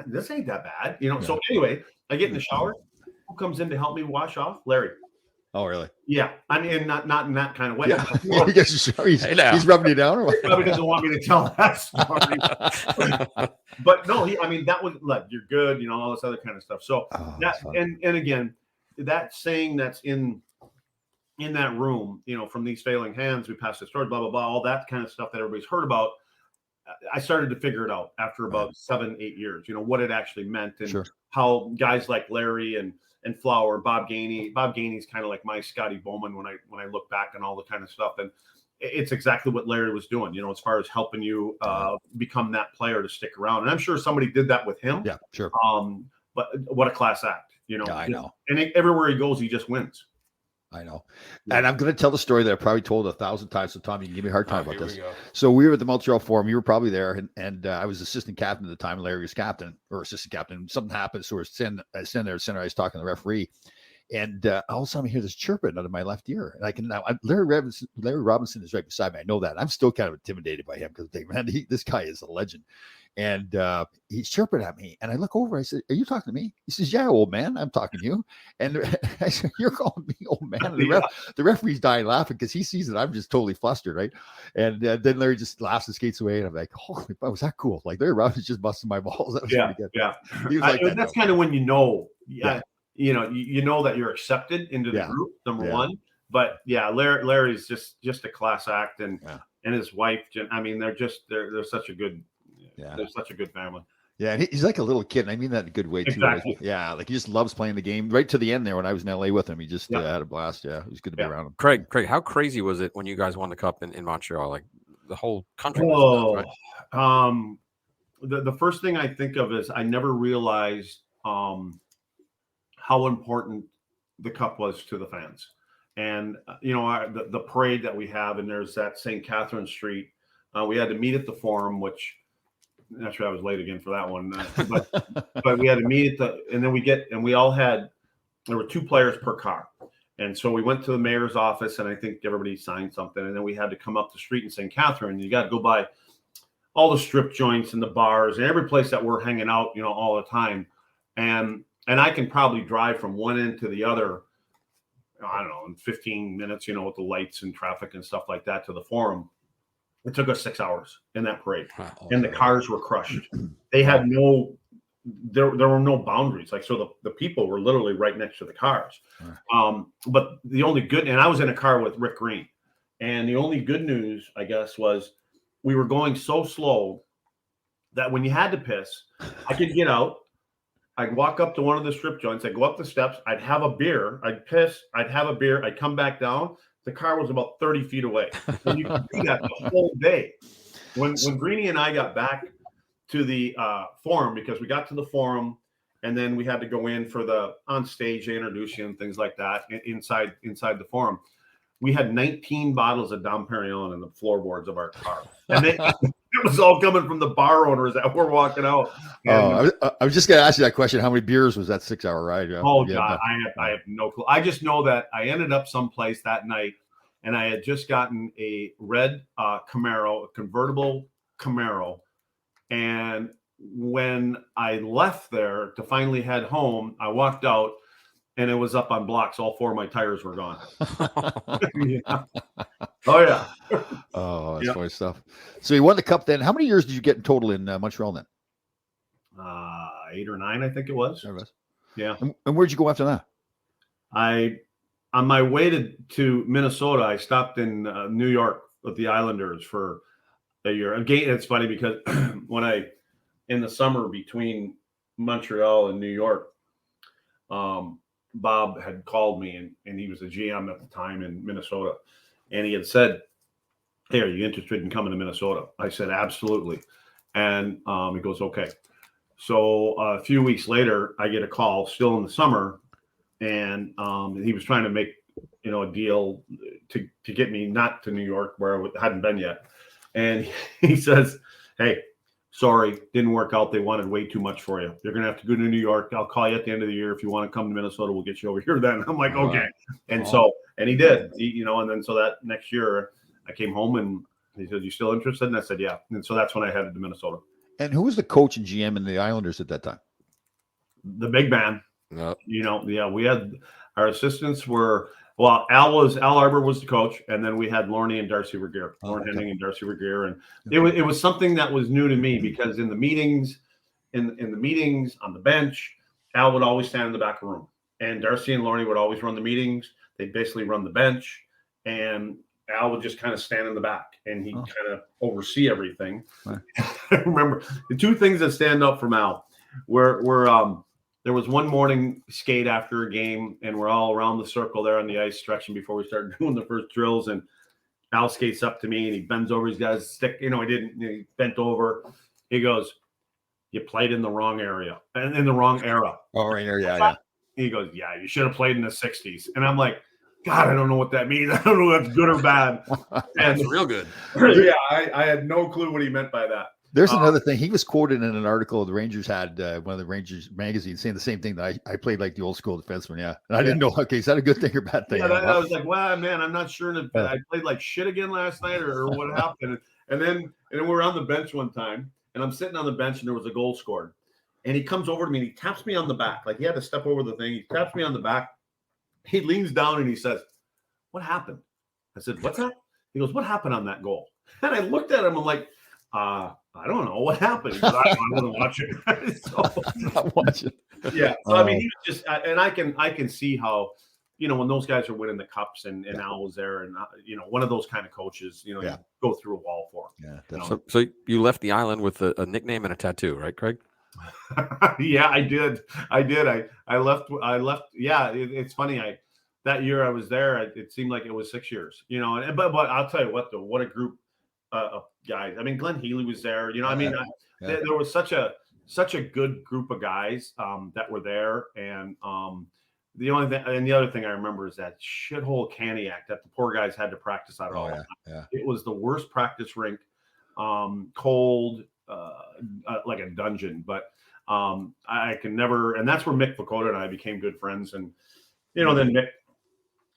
this ain't that bad, you know. So anyway, I get in the shower. Who comes in to help me wash off? Larry. Oh, really? Yeah, I mean, not in that kind of way. Yeah. He's rubbing you down, or what? He probably doesn't want me to tell that story. But no, that was like, you're good, you know, all this other kind of stuff. So and again, that saying that's in that room, you know, from these failing hands, we passed the story, blah, blah, blah, all that kind of stuff that everybody's heard about. I started to figure it out after about 7-8 years, you know, what it actually meant, and how guys like Larry and Flower, Bob Gainey's kind of like my Scotty Bowman when I look back on all the kind of stuff. And it's exactly what Larry was doing, you know, as far as helping you become that player to stick around. And I'm sure somebody did that with him. Yeah, sure. But what a class act, you know. Yeah, I know. And everywhere he goes, he just wins. I know. And I'm going to tell the story that I probably told 1,000 times. So, Tom, you can give me a hard time about this. So we were at the Montreal Forum. You were probably there. And I was assistant captain at the time. Larry was captain or assistant captain. Something happened. So we're sitting there. I was talking to the referee. And all of a sudden I hear this chirping out of my left ear. And I can now, Larry Robinson is right beside me. I know that. I'm still kind of intimidated by him because, man, this guy is a legend. And he's chirping at me. And I look over. I said, "Are you talking to me?" He says, "Yeah, old man, I'm talking to you." And I said, "You're calling me old man?" And the referee's dying laughing because he sees that I'm just totally flustered, right? And then Larry just laughs and skates away. And I'm like, "Holy, was that cool?" Like, Larry Robinson just busted my balls. That was pretty good. Yeah. He was like that's kind of when you know, you know that you're accepted into the group, number one. But Larry's just a class act, and his wife, I mean, they're such a good. Yeah. They're such a good family. Yeah, and he's like a little kid, and I mean that in a good way, too. Exactly. Yeah, like he just loves playing the game right to the end there when I was in LA with him. He just had a blast. Yeah, it was good to be around him. Craig, how crazy was it when you guys won the cup in Montreal? Like the whole country was nuts, right? The first thing I think of is I never realized how important the cup was to the fans. And, you know, the parade that we have, and there's that St. Catherine Street. We had to meet at the Forum, which naturally I was late again for that one. But we had to meet and then there were 2 players per car. And so we went to the mayor's office, and I think everybody signed something. And then we had to come up the street in St. Catherine. And you got to go by all the strip joints and the bars and every place that we're hanging out, you know, all the time. And I can probably drive from one end to the other, I don't know, in 15 minutes, you know, with the lights and traffic and stuff like that to the Forum. It took us 6 hours in that parade, and the cars were crushed. They had there were no boundaries. Like, so the people were literally right next to the cars. But the only good, and I was in a car with Rick Green, and the only good news, I guess, was we were going so slow that when you had to piss, I could get out. I'd walk up to one of the strip joints. I'd go up the steps. I'd have a beer. I'd piss. I'd have a beer. I'd come back down. The car was about 30 feet away. And you could do that the whole day. When Greeny and I got back to the Forum, because we got to the Forum, and then we had to go in for the on stage, they introduce you and things like that inside the Forum. We had 19 bottles of Dom Perignon in the floorboards of our car. And it was all coming from the bar owners that were walking out. I was just going to ask you that question. How many beers was that 6-hour ride? Oh, God, I have no clue. I just know that I ended up someplace that night, and I had just gotten a red Camaro, a convertible Camaro. And when I left there to finally head home, I walked out, and it was up on blocks. All 4 of my tires were gone. Yeah. Oh, yeah. Oh, that's funny stuff. So you won the cup then. How many years did you get in total in Montreal then? 8 or 9, I think it was. Yeah. And where'd you go after that? On my way to Minnesota, I stopped in New York with the Islanders for a year. Again, it's funny because in the summer between Montreal and New York, Bob had called me, and he was a GM at the time in Minnesota. And he had said, "Hey, are you interested in coming to Minnesota?" I said, "Absolutely." And he goes, "Okay." So a few weeks later, I get a call still in the summer, and he was trying to make, you know, a deal to get me not to New York, where I hadn't been yet. And he says, "Hey, sorry, didn't work out. They wanted way too much for you. You're going to have to go to New York. I'll call you at the end of the year. If you want to come to Minnesota, we'll get you over here then." I'm like, okay. And and he did, and then so that next year I came home, and he said, "You still interested?" And I said, "Yeah." And so that's when I headed to Minnesota. And who was the coach and GM in the Islanders at that time? The big man. Yep. We had our assistants were Al Arbor was the coach, and then we had Lorne and Darcy Regier, Lorne Henning and Darcy Regier, and it was something that was new to me because in the meetings, in the meetings on the bench, Al would always stand in the back of the room, and Darcy and Lorne would always run the meetings. They'd basically run the bench, and Al would just kind of stand in the back, and he'd kind of oversee everything. Right. I remember the two things that stand up from Al were there was one morning skate after a game, and we're all around the circle there on the ice stretching before we started doing the first drills. And Al skates up to me, and he bends over. He's got his stick. He bent over. He goes, "You played in the wrong area and in the wrong era." Oh, right there, yeah. He goes, "Yeah, you should have played in the 60s." And I'm like, God, I don't know what that means. I don't know if that's good or bad. And it's real good. Yeah, I had no clue what he meant by that. There's another thing. He was quoted in an article the Rangers had, one of the Rangers magazines, saying the same thing, that I played like the old school defenseman. Yeah. And I didn't know, okay, is that a good thing or bad thing? Yeah, I was like, wow, man, I'm not sure if I played like shit again last night or what happened. And then we were on the bench one time, and I'm sitting on the bench, and there was a goal scored. And he comes over to me, and he taps me on the back. Like he had to step over the thing. He taps me on the back. He leans down, and he says, "What happened?" I said, "What's that?" He goes, "What happened on that goal?" And I looked at him. I'm like, I don't know what happened. He goes, I wasn't watching. Not watching. Yeah. So I mean, he was just, and I can see how, when those guys are winning the cups and Al was there, and one of those kind of coaches, you go through a wall for him. Yeah. So you left the island with a nickname and a tattoo, right, Craig? Yeah, I did. I left. Yeah, it's funny. That year I was there, it seemed like it was 6 years, but I'll tell you what a group of guys. I mean, Glenn Healy was there, there was such a good group of guys that were there. And the other thing I remember is that shithole Caniac that the poor guys had to practice out all the time. Yeah. It was the worst practice rink, cold, like a dungeon, but I can never, and that's where Mick Vakota and I became good friends. And, then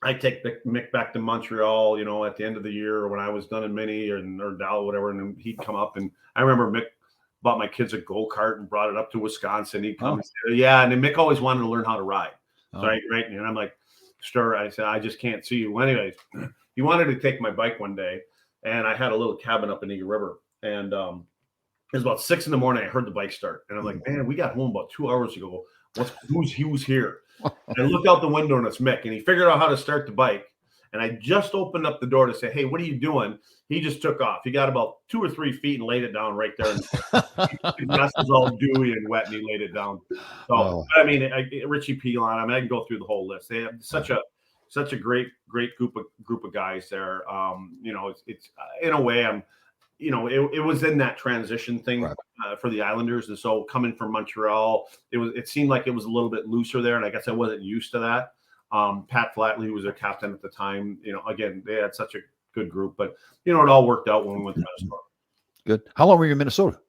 I take Mick back to Montreal, at the end of the year when I was done in Mini or Dow, whatever, and then he'd come up. And I remember Mick bought my kids a go-kart and brought it up to Wisconsin. He'd come and say, yeah, and then Mick always wanted to learn how to ride. Right? And I'm like, sure. I said, I just can't see you. Well, anyways, he wanted to take my bike one day, and I had a little cabin up in Eagle River. And it was about 6 a.m. I heard the bike start. And I'm like, man, we got home about 2 hours ago. Who's here? And I look out the window, and it's Mick, and he figured out how to start the bike. And I just opened up the door to say, hey, what are you doing? He just took off. He got about 2 or 3 feet and laid it down right there. The grass was all dewy and wet, and he laid it down. So, I mean, Richie Pilon, I can go through the whole list. They have such a great group of guys there. It's in a way, it was in that transition thing for the Islanders. And so coming from Montreal, it seemed like it was a little bit looser there. And I guess I wasn't used to that. Pat Flatley, who was their captain at the time, again, they had such a good group, but it all worked out when we went to Minnesota. Good. How long were you in Minnesota?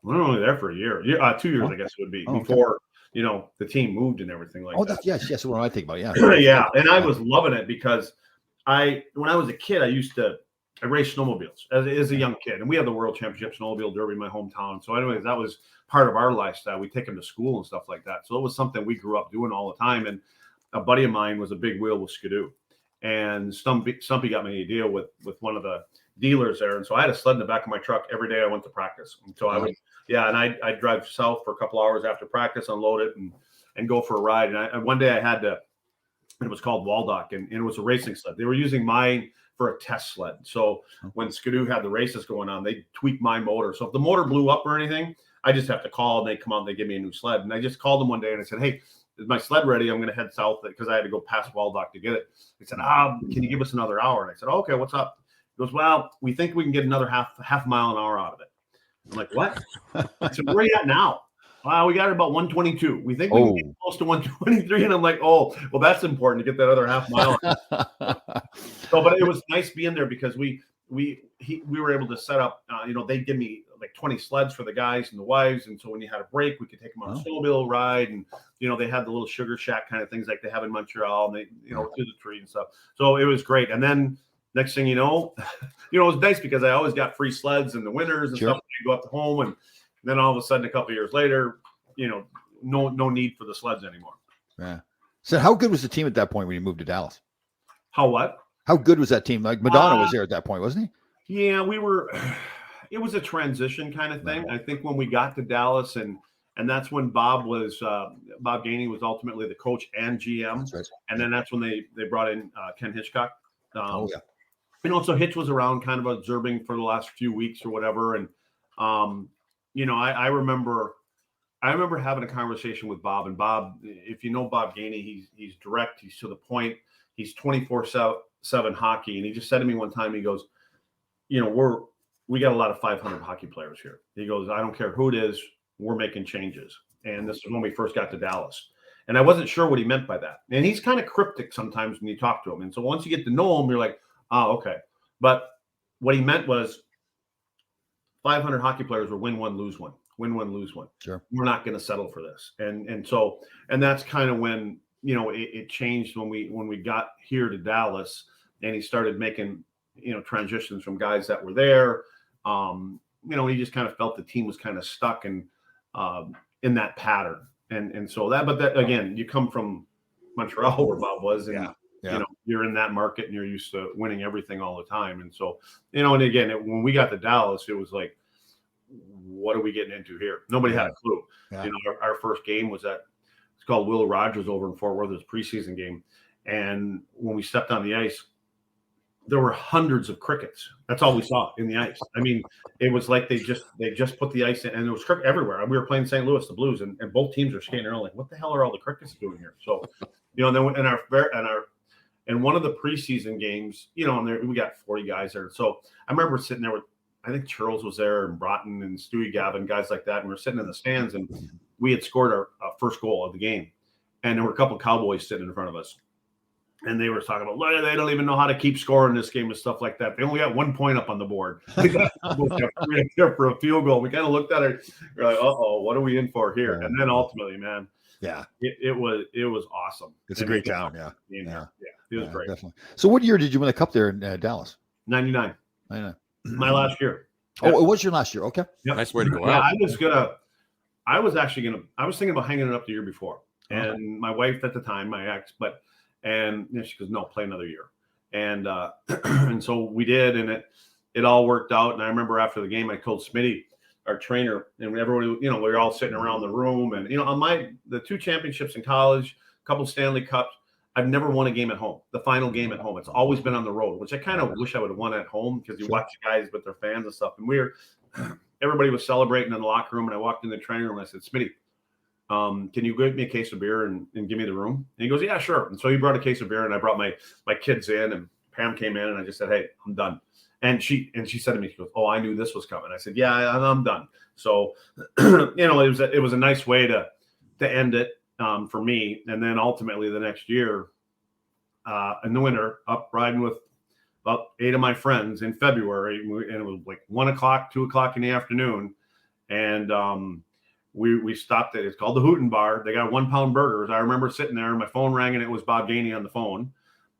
We were only there for a year. 2 years, I guess it would be, before, the team moved and everything like that. Yes. What I think about, yeah. And I was loving it because when I was a kid, I raced snowmobiles as a young kid, and we had the World Championship Snowmobile Derby in my hometown. So anyways, that was part of our lifestyle. We take them to school and stuff like that. So it was something we grew up doing all the time. And a buddy of mine was a big wheel with Skidoo, and Stumpy got me a deal with one of the dealers there. And so I had a sled in the back of my truck every day I went to practice. And so I'd drive south for a couple hours after practice, unload it and go for a ride. And one day I had to, it was called Waldock, and it was a racing sled. They were using mine for a test sled. So when Skidoo had the races going on, they tweaked my motor. So if the motor blew up or anything, I just have to call, and they come out and they give me a new sled. And I just called them one day and I said, hey, is my sled ready? I'm going to head south because I had to go past Waldock to get it. He said, can you give us another hour? And I said, okay, what's up? He goes, well, we think we can get another half mile an hour out of it. I'm like, what? I said, where are you at now? We got it about 122. We think we can get close to 123. And I'm like, oh, well, that's important to get that other half mile. But it was nice being there because we were able to set up, they'd give me like 20 sleds for the guys and the wives. And so when you had a break, we could take them on a snowmobile ride. And, they had the little sugar shack kind of things like they have in Montreal, and they, through the tree and stuff. So it was great. And then next thing it was nice because I always got free sleds in the winters and stuff. You go up to home, Then all of a sudden, a couple of years later, no need for the sleds anymore. Yeah. So how good was the team at that point when you moved to Dallas? How what? How good was that team? Like Madonna was there at that point, wasn't he? Yeah, we were. It was a transition kind of thing. I think when we got to Dallas, and that's when Bob Gainey was ultimately the coach and GM. That's right. And then that's when they brought in Ken Hitchcock. Yeah. So Hitch was around kind of observing for the last few weeks or whatever. And, I remember having a conversation with Bob, and Bob, if you know Bob Gainey, he's direct, he's to the point, he's 24/7 hockey. And he just said to me one time, he goes, we got a lot of 500 hockey players here. He goes, I don't care who it is, we're making changes. And this is when we first got to Dallas. And I wasn't sure what he meant by that. And he's kind of cryptic sometimes when you talk to him. And so once you get to know him, you're like, oh, okay. But what he meant was 500 hockey players were win one, lose one. Win one, lose one. Sure. We're not going to settle for this. And that's kind of when, it changed when we got here to Dallas, and he started making, transitions from guys that were there. He just kind of felt the team was kind of stuck in that pattern. And so that again, you come from Montreal where Bob was, and you're in that market and you're used to winning everything all the time. And so, and again, when we got to Dallas, it was like, what are we getting into here? Nobody had a clue. Yeah. Our first game was it's called Will Rogers over in Fort Worth. It was a preseason game. And when we stepped on the ice, there were hundreds of crickets. That's all we saw in the ice. I mean, it was like they just put the ice in, and there was cricket everywhere. We were playing St. Louis, the Blues, and both teams were skating around like, what the hell are all the crickets doing here? So, then in one of the preseason games, and we got 40 guys there. So I remember sitting there with, I think Charles was there, and Broughton and Stewie Gavin, guys like that, and we were sitting in the stands, and we had scored our first goal of the game, and there were a couple of Cowboys sitting in front of us. And they were talking about, they don't even know how to keep scoring this game and stuff like that. They only got 1 point up on the board. We got for a field goal. We kind of looked at it. We're like, what are we in for here? And then ultimately, man, it was awesome. It's a great town. Yeah. It was great. Definitely. So what year did you win the cup there in Dallas? 99. My last year. Oh, it was your last year. Okay. Yep. Nice way to go out. I was thinking about hanging it up the year before. And my wife at the time, my ex, and she goes, no, play another year. And and so we did, and it all worked out. And I remember after the game, I told Smitty, our trainer, and everybody, we were all sitting around the room. And, on the 2 championships in college, a couple Stanley Cups, I've never won a game at home, the final game at home. It's always been on the road, which I kind of wish I would have won at home, because you watch the guys with their fans and stuff. And everybody was celebrating in the locker room. And I walked in the training room and I said, Smitty, can you give me a case of beer and give me the room? And he goes, yeah, sure. And so he brought a case of beer, and I brought my kids in, and Pam came in, and I just said, hey, I'm done. And she said to me, she goes, oh, I knew this was coming. I said, yeah, I'm done. So, it was a nice way to end it for me. And then ultimately the next year, in the winter, up riding with about 8 of my friends in February, and it was like 1 o'clock, 2 o'clock in the afternoon. And, we stopped at, it's called the Hooten Bar. They got 1 pound burgers. I remember sitting there, and my phone rang, and it was Bob Gainey on the phone.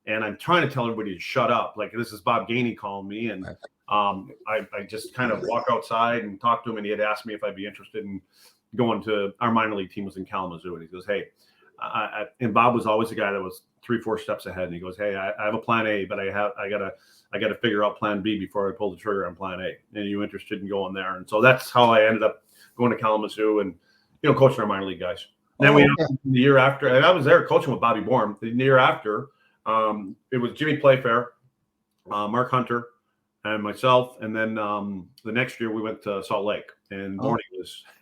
And I'm trying to tell everybody to shut up. Like, this is Bob Gainey calling me. And I just kind of walk outside and talk to him. And he had asked me if I'd be interested in going to, our minor league team was in Kalamazoo. And he goes, hey, and Bob was always the guy that was 3-4 steps ahead. And he goes, hey, I have a plan A, but I got to figure out plan B before I pull the trigger on plan A. And are you interested in going there? And so that's how I ended up going to Kalamazoo and, coaching our minor league guys. Then the year after, and I was there coaching with Bobby Bourne. The year after, it was Jimmy Playfair, Mark Hunter, and myself. And then the next year we went to Salt Lake, and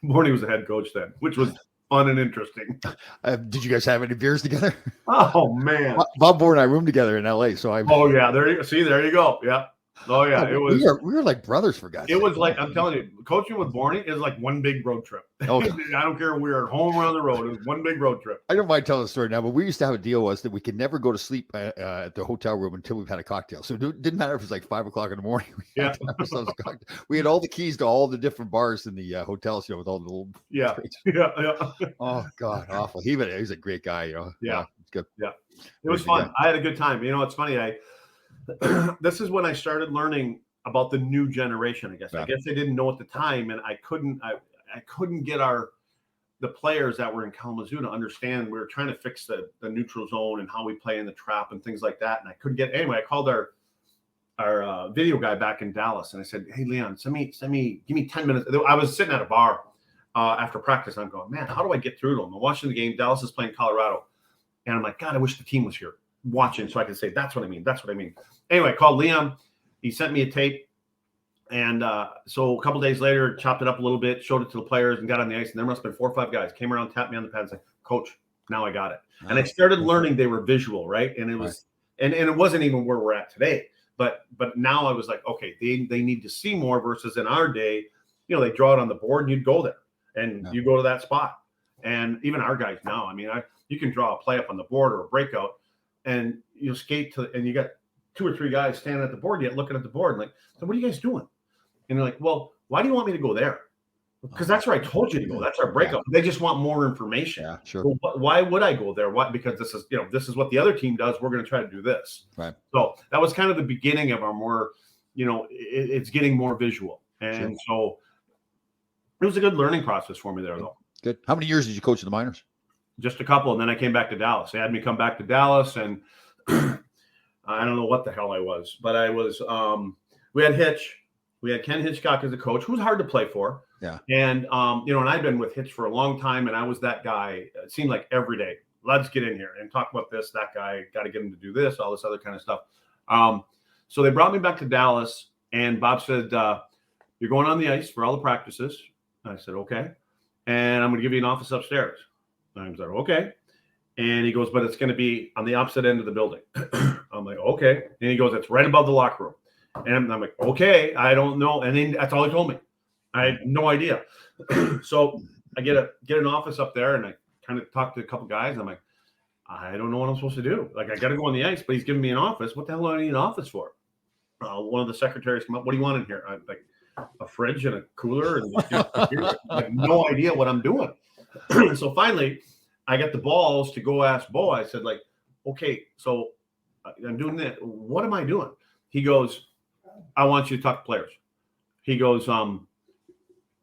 Morney was the head coach then, which was fun and interesting. Did you guys have any beers together? Oh man, Bob Bourne and I roomed together in LA. So there you go. Yeah. Oh yeah, it was. We were like brothers, for God's sake. It was like, I'm telling you, coaching with Borney is like one big road trip. Okay. I don't care if we were at home or on the road. It was one big road trip. I don't mind telling the story now, but we used to have a deal was that we could never go to sleep at the hotel room until we've had a cocktail. So it didn't matter if it was like 5 o'clock in the morning. We had all the keys to all the different bars in the hotels, with all the little. Yeah. Oh God, awful. He was a great guy, Yeah. It's good. Yeah. It was fun. Guy. I had a good time. It's funny. This is when I started learning about the new generation, I guess. Yeah. I guess I didn't know at the time, and I I couldn't get the players that were in Kalamazoo to understand. We were trying to fix the neutral zone and how we play in the trap and things like that. And I couldn't get, anyway, I called our video guy back in Dallas, and I said, hey, Leon, give me 10 minutes. I was sitting at a bar after practice. I'm going, man, how do I get through to them? I'm watching the game. Dallas is playing Colorado. And I'm like, God, I wish the team was here watching so I could say, that's what I mean. That's what I mean. Anyway, I called Leon. He sent me a tape. And so a couple days later, chopped it up a little bit, showed it to the players, and got on the ice. And there must have been 4 or 5 guys came around, tapped me on the pad, and said, Coach, now I got it. And I started learning they were visual, right? And it was, and it wasn't even where we're at today. But now I was like, okay, they need to see more versus in our day, they draw it on the board and you'd go there and you go to that spot. And even our guys now, I mean, you can draw a play up on the board or a breakout, and you skate and you got 2 or 3 guys standing at the board yet looking at the board and like, so what are you guys doing? And they're like, well, why do you want me to go there? Because that's where I told you to go. That's our breakout. They just want more information. Yeah, sure. Well, why would I go there? What? Because this is what the other team does. We're going to try to do this. Right. So that was kind of the beginning of our more, it's getting more visual. And so it was a good learning process for me there, though. Good. How many years did you coach in the minors? Just a couple. And then I came back to Dallas. They had me come back to Dallas, and I don't know what the hell I was, but I was, we had Hitch. We had Ken Hitchcock as a coach, who was hard to play for. Yeah. And, and I'd been with Hitch for a long time, and I was that guy. It seemed like every day, let's get in here and talk about this, that guy, got to get him to do this, all this other kind of stuff. So they brought me back to Dallas, and Bob said, you're going on the ice for all the practices. I said, okay. And I'm going to give you an office upstairs. And I said, okay. And he goes, but it's going to be on the opposite end of the building. I'm like, okay. And he goes, it's right above the locker room. And I'm like, okay, I don't know. And then that's all he told me. I had no idea. So I get an office up there, and I kind of talk to a couple guys. I'm like, I don't know what I'm supposed to do. Like, I got to go on the ice, but he's giving me an office. What the hell do I need an office for? One of the secretaries come up. What do you want in here? I'm like, a fridge and a cooler. And I have no idea what I'm doing. So finally, I get the balls to go ask Bo. I said, like, okay, so I'm doing that. What am I doing? He goes, I want you to talk to players. He goes,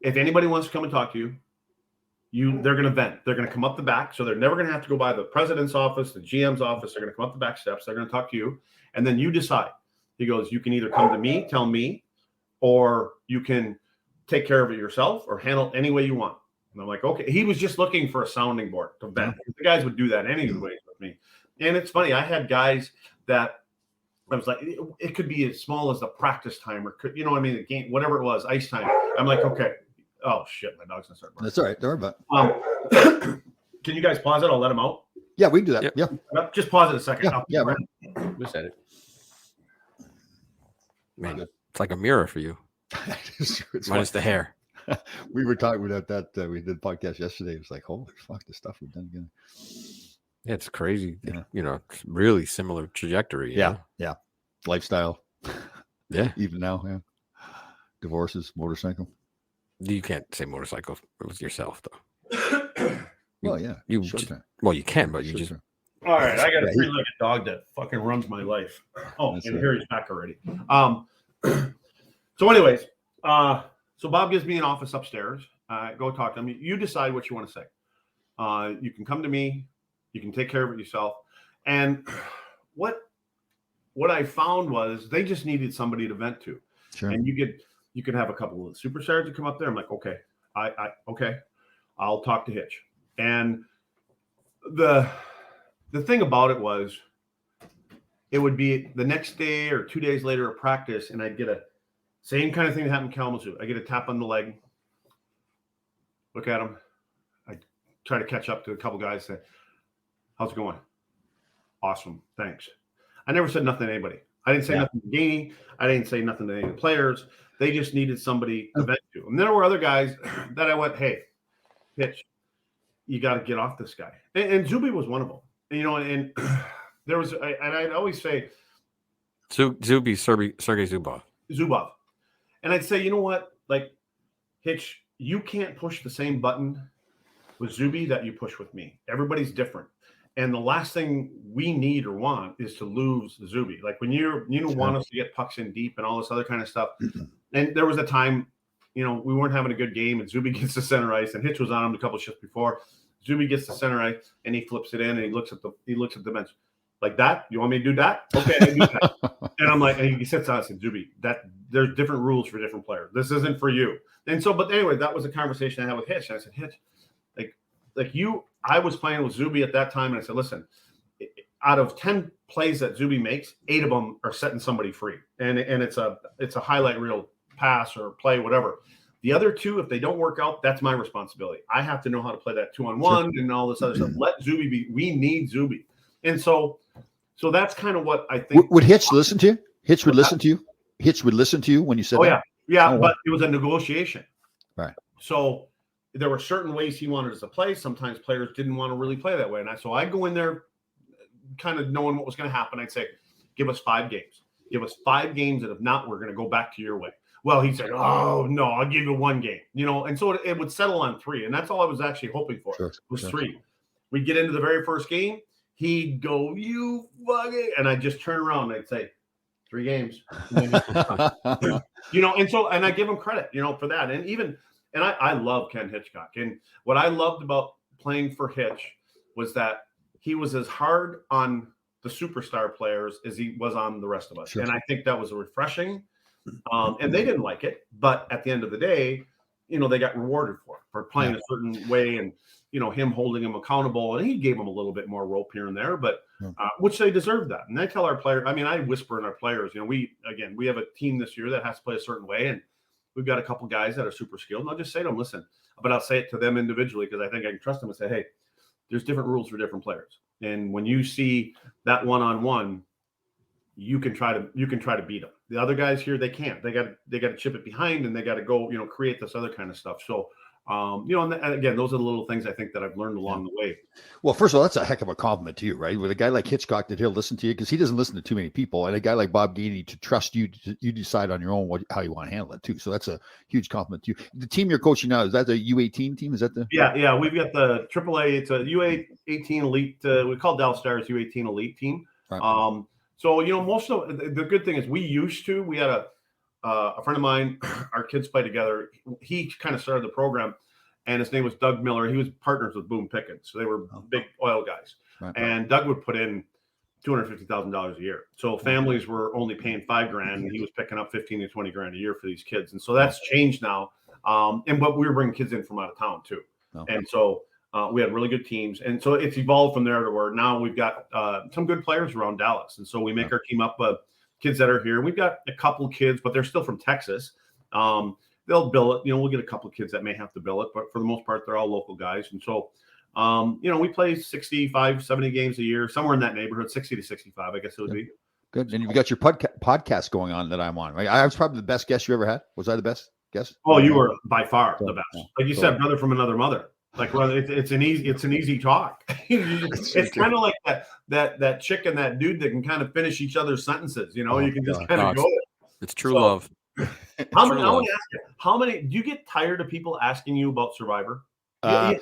if anybody wants to come and talk to you, they're going to vent. They're going to come up the back. So they're never going to have to go by the president's office, the GM's office. They're going to come up the back steps. They're going to talk to you. And then you decide. He goes, you can either come to me, tell me, or you can take care of it yourself or handle it any way you want. And I'm like, okay. He was just looking for a sounding board to vent. The guys would do that anyways with me. And it's funny. I had guys that I was like, it could be as small as the practice time, or could, the game, whatever it was, ice time. I'm like, okay. Oh shit, my dog's gonna start barking. That's all right. Don't worry about it. Can you guys pause it? I'll let him out. Yeah, we can do that. Yep. Just pause it a second. Yeah, right. Just said it. Man, it's like a mirror for you. Minus the hair. We were talking about that. We did a podcast yesterday. It was like, holy fuck, the stuff we've done again. Yeah, it's crazy. Yeah. It's really similar trajectory. Yeah. Lifestyle. Yeah. Even now, yeah. Divorces, motorcycle. You can't say motorcycle with yourself, though. Well, yeah. You can, but you just. All right, I got a 3-legged dog that fucking runs my life. Oh, that's and right. Here he's back already. So, anyways, so Bob gives me an office upstairs. Go talk to him. You decide what you want to say. You can come to me. You can take care of it yourself. And what I found was they just needed somebody to vent to. Sure. And you could have a couple of superstars to come up there. I'm like, okay, okay, I'll talk to Hitch. And the thing about it was, it would be the next day or 2 days later of practice, and I'd get a same kind of thing that happened in Kalamazoo. I get a tap on the leg, look at him. I try to catch up to a couple guys, say, how's it going? Awesome. Thanks. I never said nothing to anybody. I didn't say nothing to Gainey. I didn't say nothing to any of the players. They just needed somebody to vent to. And there were other guys that I went, hey, Hitch, you got to get off this guy. And Zuby was one of them. And there was, and I'd always say, Zuby, Sergei Zubov. And I'd say, you know what? Like, Hitch, you can't push the same button with Zuby that you push with me. Everybody's different. And the last thing we need or want is to lose Zuby. Like when want us to get pucks in deep and all this other kind of stuff. And there was a time we weren't having a good game, and Zuby gets to center ice, and Hitch was on him a couple of shifts before. Zuby gets to center ice, and he flips it in, and he looks at the bench like that. You want me to do that? Okay, I do that. And I'm like, and he sits down and says, Zuby, there's different rules for different players. This isn't for you. And so, but anyway, that was a conversation I had with Hitch. And I said, Hitch, I was playing with Zuby at that time, and I said, listen, out of 10 plays that Zuby makes, 8 of them are setting somebody free, and it's a highlight reel pass or play, whatever. The other 2, if they don't work out, that's my responsibility. I have to know how to play that 2-on-1 and all this other stuff. Let Zuby be. We need Zuby, and so that's kind of what I think. Would Hitch listen to you? Hitch would listen to you. Hitch would listen to you when you said, "Oh yeah." But it was a negotiation, right? So there were certain ways he wanted us to play. Sometimes players didn't want to really play that way, and so I go in there, kind of knowing what was going to happen. I'd say, "Give us 5 games. Give us 5 games, and if not, we're going to go back to your way." Well, he said, "Oh no, I'll give you 1 game." And so it would settle on 3, and that's all I was actually hoping for. Was 3. We'd get into the very first game. He'd go, "You fucking," and I'd just turn around and I'd say, 3 games. And I give him credit, for that. And I love Ken Hitchcock. And what I loved about playing for Hitch was that he was as hard on the superstar players as he was on the rest of us. Sure. And I think that was refreshing. And they didn't like it, but at the end of the day, they got rewarded for playing a certain way, and him holding him accountable, and he gave them a little bit more rope here and there, but which they deserved that. And I tell our players, I whisper in our players, we have a team this year that has to play a certain way, and we've got a couple guys that are super skilled, and I'll just say to them, listen, but I'll say it to them individually because I think I can trust them and say, hey, there's different rules for different players, and when you see that one-on-one, you can try to beat them. The other guys here, they can't. They got to chip it behind, and they got to go, create this other kind of stuff. So, and again, those are the little things I think that I've learned along the way. Well, first of all, that's a heck of a compliment to you, right? With a guy like Hitchcock, that he'll listen to you because he doesn't listen to too many people, and a guy like Bob Gainey to trust you, you decide on your own how you want to handle it too. So that's a huge compliment to you. The team you're coaching now, is that the U18 team? Is that the? Yeah. We've got the AAA. It's a U18 elite. We call Dallas Stars U18 elite team. Right. So, most of the good thing is we had a friend of mine, our kids play together. He kind of started the program, and his name was Doug Miller. He was partners with Boone Pickens. So they were big oil guys. Right. And Doug would put in $250,000 a year. So families were only paying $5,000, and he was picking up $15,000 to $20,000 a year for these kids. And so that's changed now. But we were bringing kids in from out of town too. Okay. And so we had really good teams. And so it's evolved from there to where now we've got some good players around Dallas. And so we make our team up of kids that are here. We've got a couple of kids, but they're still from Texas. They'll bill it. We'll get a couple of kids that may have to bill it, but for the most part, they're all local guys. And so, we play 65, 70 games a year, somewhere in that neighborhood, 60 to 65, I guess it would be. Good. And you've got your podcast going on that I'm on, right? I was probably the best guest you ever had. Was I the best guest? Oh, you were by far the best. Like you said, brother from another mother. Like, well, it's an easy talk. It's kind of like that chick and that dude that can kind of finish each other's sentences. You can just kind of go. It's true love. I want to ask you, how many do you get tired of people asking you about Survivor? Well,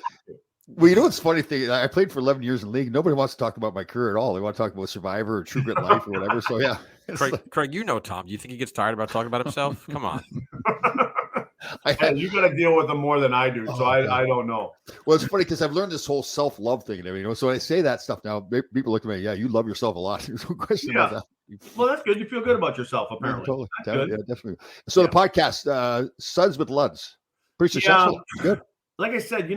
it's a funny thing. I played for 11 years in the league. Nobody wants to talk about my career at all. They want to talk about Survivor or True Grit Life or whatever. So yeah, Craig, Tom. Do you think he gets tired about talking about himself? Come on. You got to deal with them more than I do, so I don't know. Well, it's funny because I've learned this whole self-love thing and everything. So when I say that stuff now, people look at me, yeah, you love yourself a lot. There's no question about that. Well, that's good. You feel good about yourself, apparently. Totally. Yeah, definitely. So the podcast, Suds with Luds, pretty successful. Good. Like I said,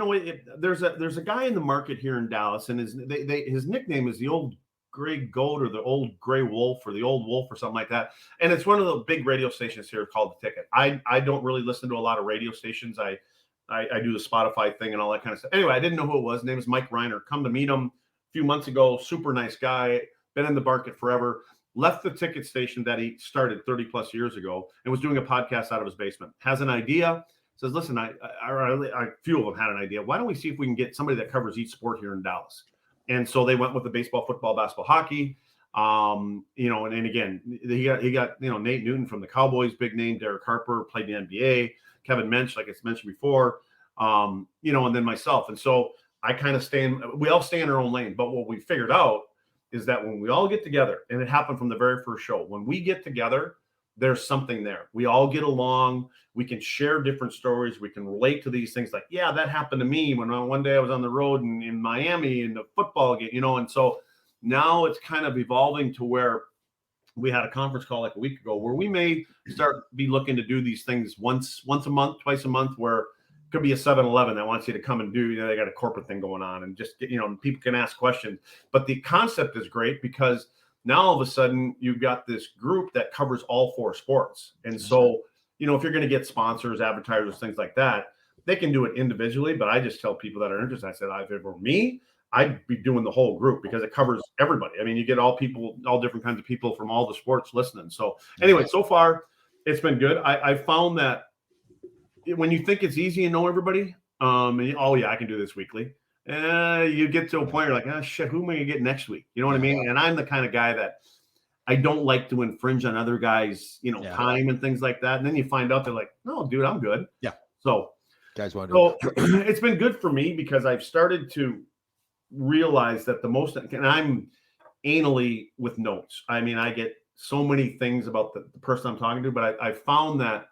there's a guy in the market here in Dallas, and his nickname is the Old Gray Goat or the Old Gray Wolf or the Old Wolf or something like that. And it's one of the big radio stations here called The Ticket. I don't really listen to a lot of radio stations. I do the Spotify thing and all that kind of stuff. Anyway, I didn't know who it was. His name is Mike Reiner. Come to meet him a few months ago. Super nice guy. Been in the market forever. Left the Ticket station that he started 30 plus years ago and was doing a podcast out of his basement. Has an idea. Says, listen, a few of them had an idea. Why don't we see if we can get somebody that covers each sport here in Dallas? And so they went with the baseball, football, basketball, hockey. And again, he got Nate Newton from the Cowboys, big name. Derek Harper played in the NBA. Kevin Mensch, like I mentioned before. And then myself. And so I kind of we all stay in our own lane. But what we figured out is that when we all get together, and it happened from the very first show, when we get together, there's something there. We all get along. We can share different stories. We can relate to these things like, yeah, that happened to me when one day I was on the road in Miami in the football game, and so now it's kind of evolving to where we had a conference call like a week ago where we may be looking to do these things once a month, twice a month, where it could be a 7-Eleven that wants you to come and do, they got a corporate thing going on and just get, people can ask questions. But the concept is great because now all of a sudden you've got this group that covers all 4 sports. And so, if you're going to get sponsors, advertisers, things like that, they can do it individually. But I just tell people that are interested, I said, if it were me, I'd be doing the whole group because it covers everybody. I mean, you get all different kinds of people from all the sports listening. So anyway, so far it's been good. I found that when you think it's easy and know everybody, I can do this weekly. You get to a point where you're like, shit, who am I going to get next week? You know what I mean? And I'm the kind of guy that I don't like to infringe on other guys, time and things like that. And then you find out they're like, no, dude, I'm good. Yeah. So guys want to it's been good for me because I've started to realize that and I'm anally with notes. I mean, I get so many things about the person I'm talking to, but I found that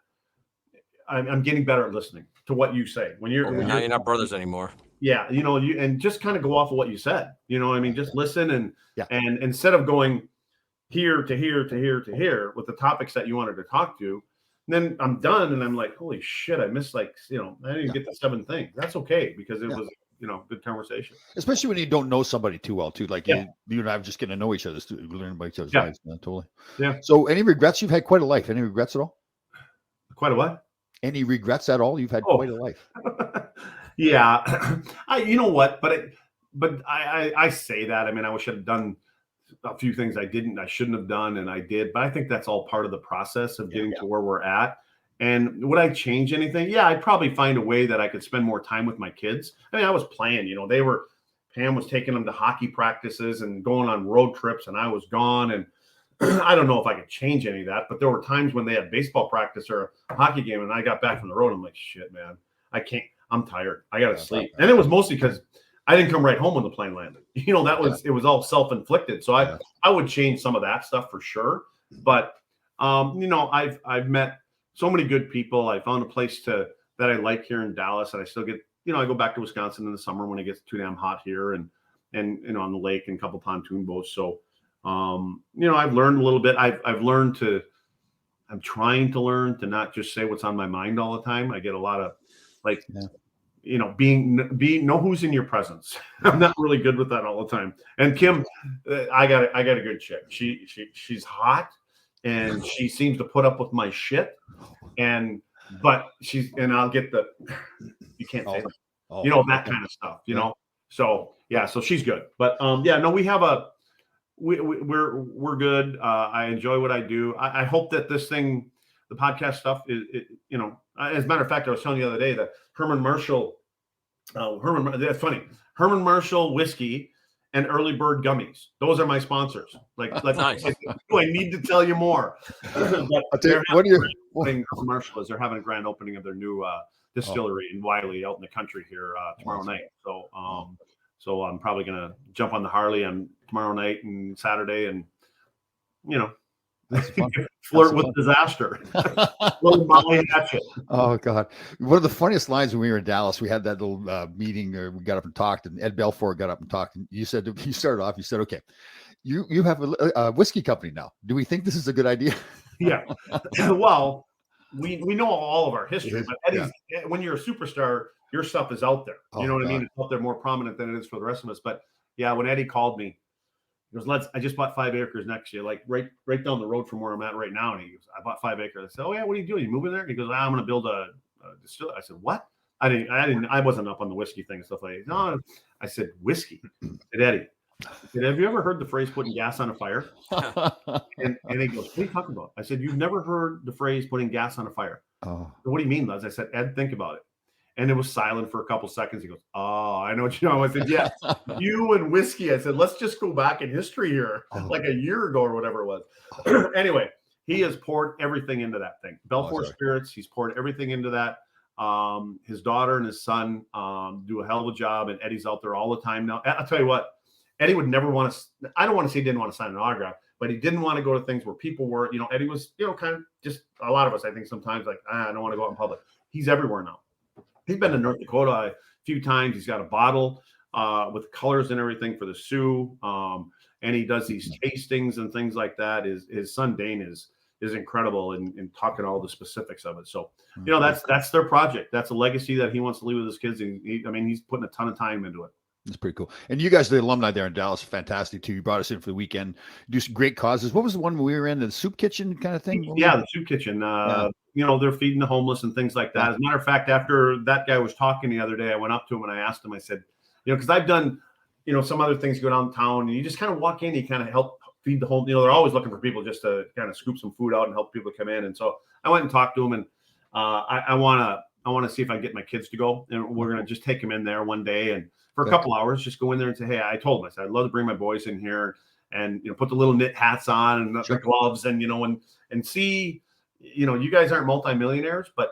I'm getting better at listening to what you say when you're not brothers anymore. Yeah. And just kind of go off of what you said, just listen and instead of going here to here to here to here with the topics that you wanted to talk to, then I'm done. And I'm like, holy shit, I missed I didn't get the 7 things. That's okay. Because it was, good conversation. Especially when you don't know somebody too well, too. Like you and I are just getting to know each other, learn about each other's lives. Man, totally. Yeah. So, any regrets? You've had quite a life. Any regrets at all? Quite a what? Any regrets at all? You've had quite a life. Yeah. You know what? But I say that. I mean, I wish I'd done a few things I shouldn't have done, and I did. But I think that's all part of the process of getting to where we're at. And would I change anything? Yeah, I'd probably find a way that I could spend more time with my kids. I mean, I was playing, Pam was taking them to hockey practices and going on road trips, and I was gone. And I don't know if I could change any of that, but there were times when they had baseball practice or a hockey game, and I got back from the road. I'm like, shit, man, I can't. I'm tired. I got to sleep. And it was mostly because I didn't come right home when the plane landed. It was all self-inflicted. So I would change some of that stuff for sure. But, I've met so many good people. I found a place that I like here in Dallas, and I still get, I go back to Wisconsin in the summer when it gets too damn hot here and on the lake and a couple pontoon boats. So, I've learned a little bit. I'm trying to learn to not just say what's on my mind all the time. I get a lot of know who's in your presence. I'm not really good with that all the time. And Kim, I got a good chick. She's hot. And she seems to put up with my shit, but I'll get you can't say that, that kind of stuff, So so she's good, but we have we're good. I enjoy what I do. I hope that this thing, the podcast stuff, is as a matter of fact, I was telling you the other day that Herman Marshall, that's funny. Herman Marshall whiskey and Early Bird gummies. Those are my sponsors. Nice. I need to tell you more. But Marshall is they're having a grand opening of their new distillery in Wiley out in the country here tomorrow night. So I'm probably gonna jump on the Harley on tomorrow night and Saturday and flirt with disaster. Little Molly Hatchet. Oh God! One of the funniest lines when we were in Dallas, we had that little meeting, or we got up and talked, and Ed Belfour got up and talked, and you said, okay, you have a whiskey company now. Do we think this is a good idea? Yeah. Well, we know all of our history, but Eddie's, when you're a superstar, your stuff is out there. You know what I mean? It's out there more prominent than it is for the rest of us. But yeah, when Eddie called me, he goes, I just bought 5 acres next year, like right down the road from where I'm at right now. And he goes, I bought 5 acres. I said, oh yeah, what are you doing? You moving there? And he goes, I'm going to build a distillery. I said, what? I wasn't up on the whiskey thing and stuff like that. No, I said, whiskey. I said, Eddie, have you ever heard the phrase putting gas on a fire? and he goes, what are you talking about? I said, you've never heard the phrase putting gas on a fire. Oh. What do you mean, Luz? I said, Ed, think about it. And it was silent for a couple seconds. He goes, oh, I know what you know. I said, yeah, you and whiskey. I said, let's just go back in history here, like a year ago or whatever it was. Anyway, he has poured everything into that thing. Belfour Spirits, he's poured everything into that. His daughter and his son do a hell of a job, and Eddie's out there all the time now. I'll tell you what, Eddie would never want to. I don't want to say he didn't want to sign an autograph, but he didn't want to go to things where people were. Eddie was, kind of just a lot of us. I think sometimes like I don't want to go out in public. He's everywhere now. He's been to North Dakota a few times. He's got a bottle with colors and everything for the Sioux, and he does these tastings and things like that. His son Dane is incredible in talking all the specifics of it. So, that's their project. That's a legacy that he wants to leave with his kids. And he's putting a ton of time into it. It's pretty cool. And you guys, the alumni there in Dallas, fantastic too. You brought us in for the weekend, do some great causes. What was the one we were in, the soup kitchen kind of thing? Yeah, the soup kitchen. They're feeding the homeless and things like that. As a matter of fact, after that guy was talking the other day, I went up to him and I asked him, I said, because I've done, some other things, go downtown and you just kind of walk in, you kind of help feed the home. They're always looking for people just to kind of scoop some food out and help people come in. And so I went and talked to him, and I want to see if I can get my kids to go, and we're going to just take them in there one day and for a couple hours, just go in there and say, hey, I told him, I said, I'd love to bring my boys in here and, put the little knit hats on and the gloves and, and see, you guys aren't multimillionaires, but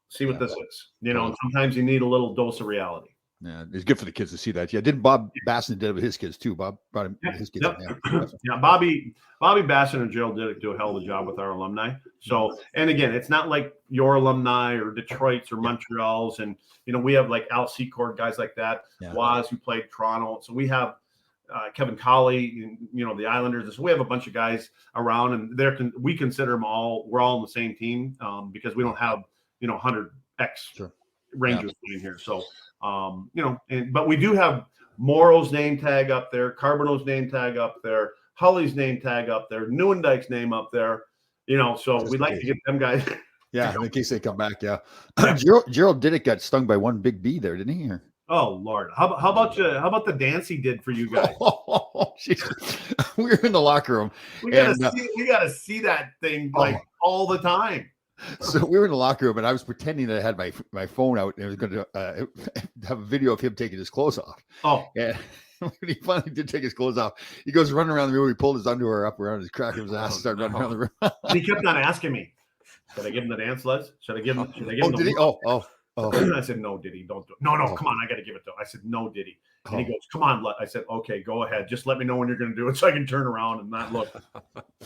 see what this is, and sometimes you need a little dose of reality. Yeah, it's good for the kids to see that. Yeah, didn't Bob Basson did it with his kids too? Bob brought him his kids. Yep. Yeah, Bobby Basson and Gerald did do a hell of a job with our alumni. So, and again, it's not like your alumni or Detroit's or Montreal's, and we have like Al Secord, guys like that, Waz who played Toronto. So we have Kevin Colley, the Islanders. So we have a bunch of guys around, and we consider them all. We're all on the same team because we don't have 100 Rangers playing here. So. But we do have Morrow's name tag up there, Carbonell's name tag up there, Harley's name tag up there, Neuendijk's name up there, so we'd like to get them guys. Yeah, in case they come back. Yeah. Gerald Didick got stung by one big bee there, didn't he? Oh Lord. How about the dance he did for you guys? We were in the locker room. We gotta see that thing like all the time. So we were in the locker room, and I was pretending that I had my phone out, and I was going to have a video of him taking his clothes off. Oh, yeah. When he finally did take his clothes off, he goes running around the room. He pulled his underwear up around his crack of his ass, and started running around the room. And he kept on asking me, "Should I give him the dance, Les? Should I give him?" Did he? Oh. I said, "No, Diddy, don't do it. No, come on, I got to give it to him." I said, "No, Diddy." And he goes, "Come on." I said, "Okay, go ahead. Just let me know when you're going to do it so I can turn around and not look."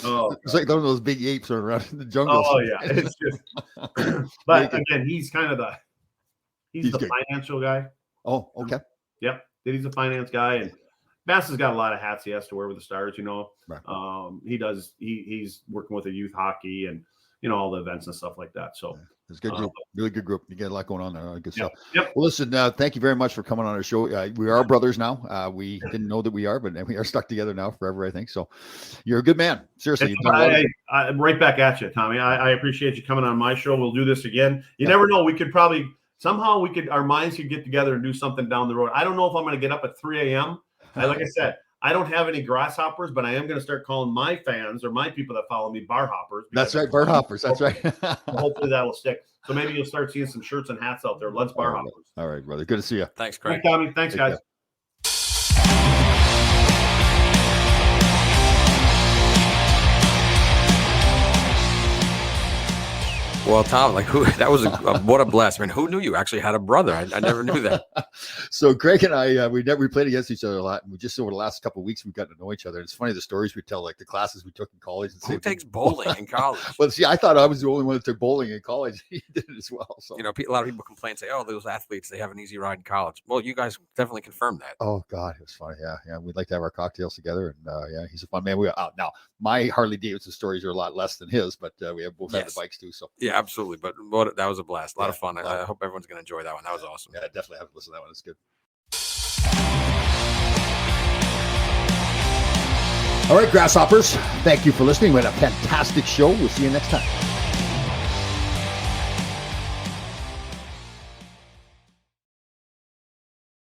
Oh, it's like one of those big apes running around in the jungle. Oh yeah, it's just. But again, he's kind of the financial guy. Oh, okay. Yep, Diddy's a finance guy, and Bass has got a lot of hats he has to wear with the Stars. Right. He does. He's working with the youth hockey and all the events and stuff like that. So. Yeah. It's a good group, really good group. You get a lot going on there. Good stuff. Yep. Well, listen, thank you very much for coming on our show. We are brothers now. We didn't know that we are, but we are stuck together now forever, I think. So you're a good man. Seriously. I'm right back at you, Tommy. I appreciate you coming on my show. We'll do this again. You never know. We could probably, our minds could get together and do something down the road. I don't know if I'm going to get up at 3 a.m. Like I said, I don't have any grasshoppers, but I am going to start calling my fans or my people that follow me bar hoppers. That's right, bar hoppers. That's right. Hopefully that'll stick. So maybe you'll start seeing some shirts and hats out there. Let's bar hoppers. All right, brother. Good to see you. Thanks, Craig. Thanks, Tommy. Thanks, guys. Well, Tom, that was what a blast. I mean, who knew you actually had a brother? I never knew that. So Greg and I, we played against each other a lot. And we just over the last couple of weeks, we've gotten to know each other. And it's funny the stories we tell, like the classes we took in college. And who takes bowling in college? Well, see, I thought I was the only one that took bowling in college. He did it as well. So a lot of people complain, say, "Oh, those athletes, they have an easy ride in college." Well, you guys definitely confirmed that. Oh God, it was funny. Yeah. We'd like to have our cocktails together, and he's a fun man. Now my Harley Davidson stories are a lot less than his, but we have both had the bikes too. So yeah, absolutely. But that was a blast. A lot of fun. I hope everyone's going to enjoy that one. That was awesome. Yeah, definitely have to listen to that one. It's good. All right, Grasshoppers. Thank you for listening. We had a fantastic show. We'll see you next time.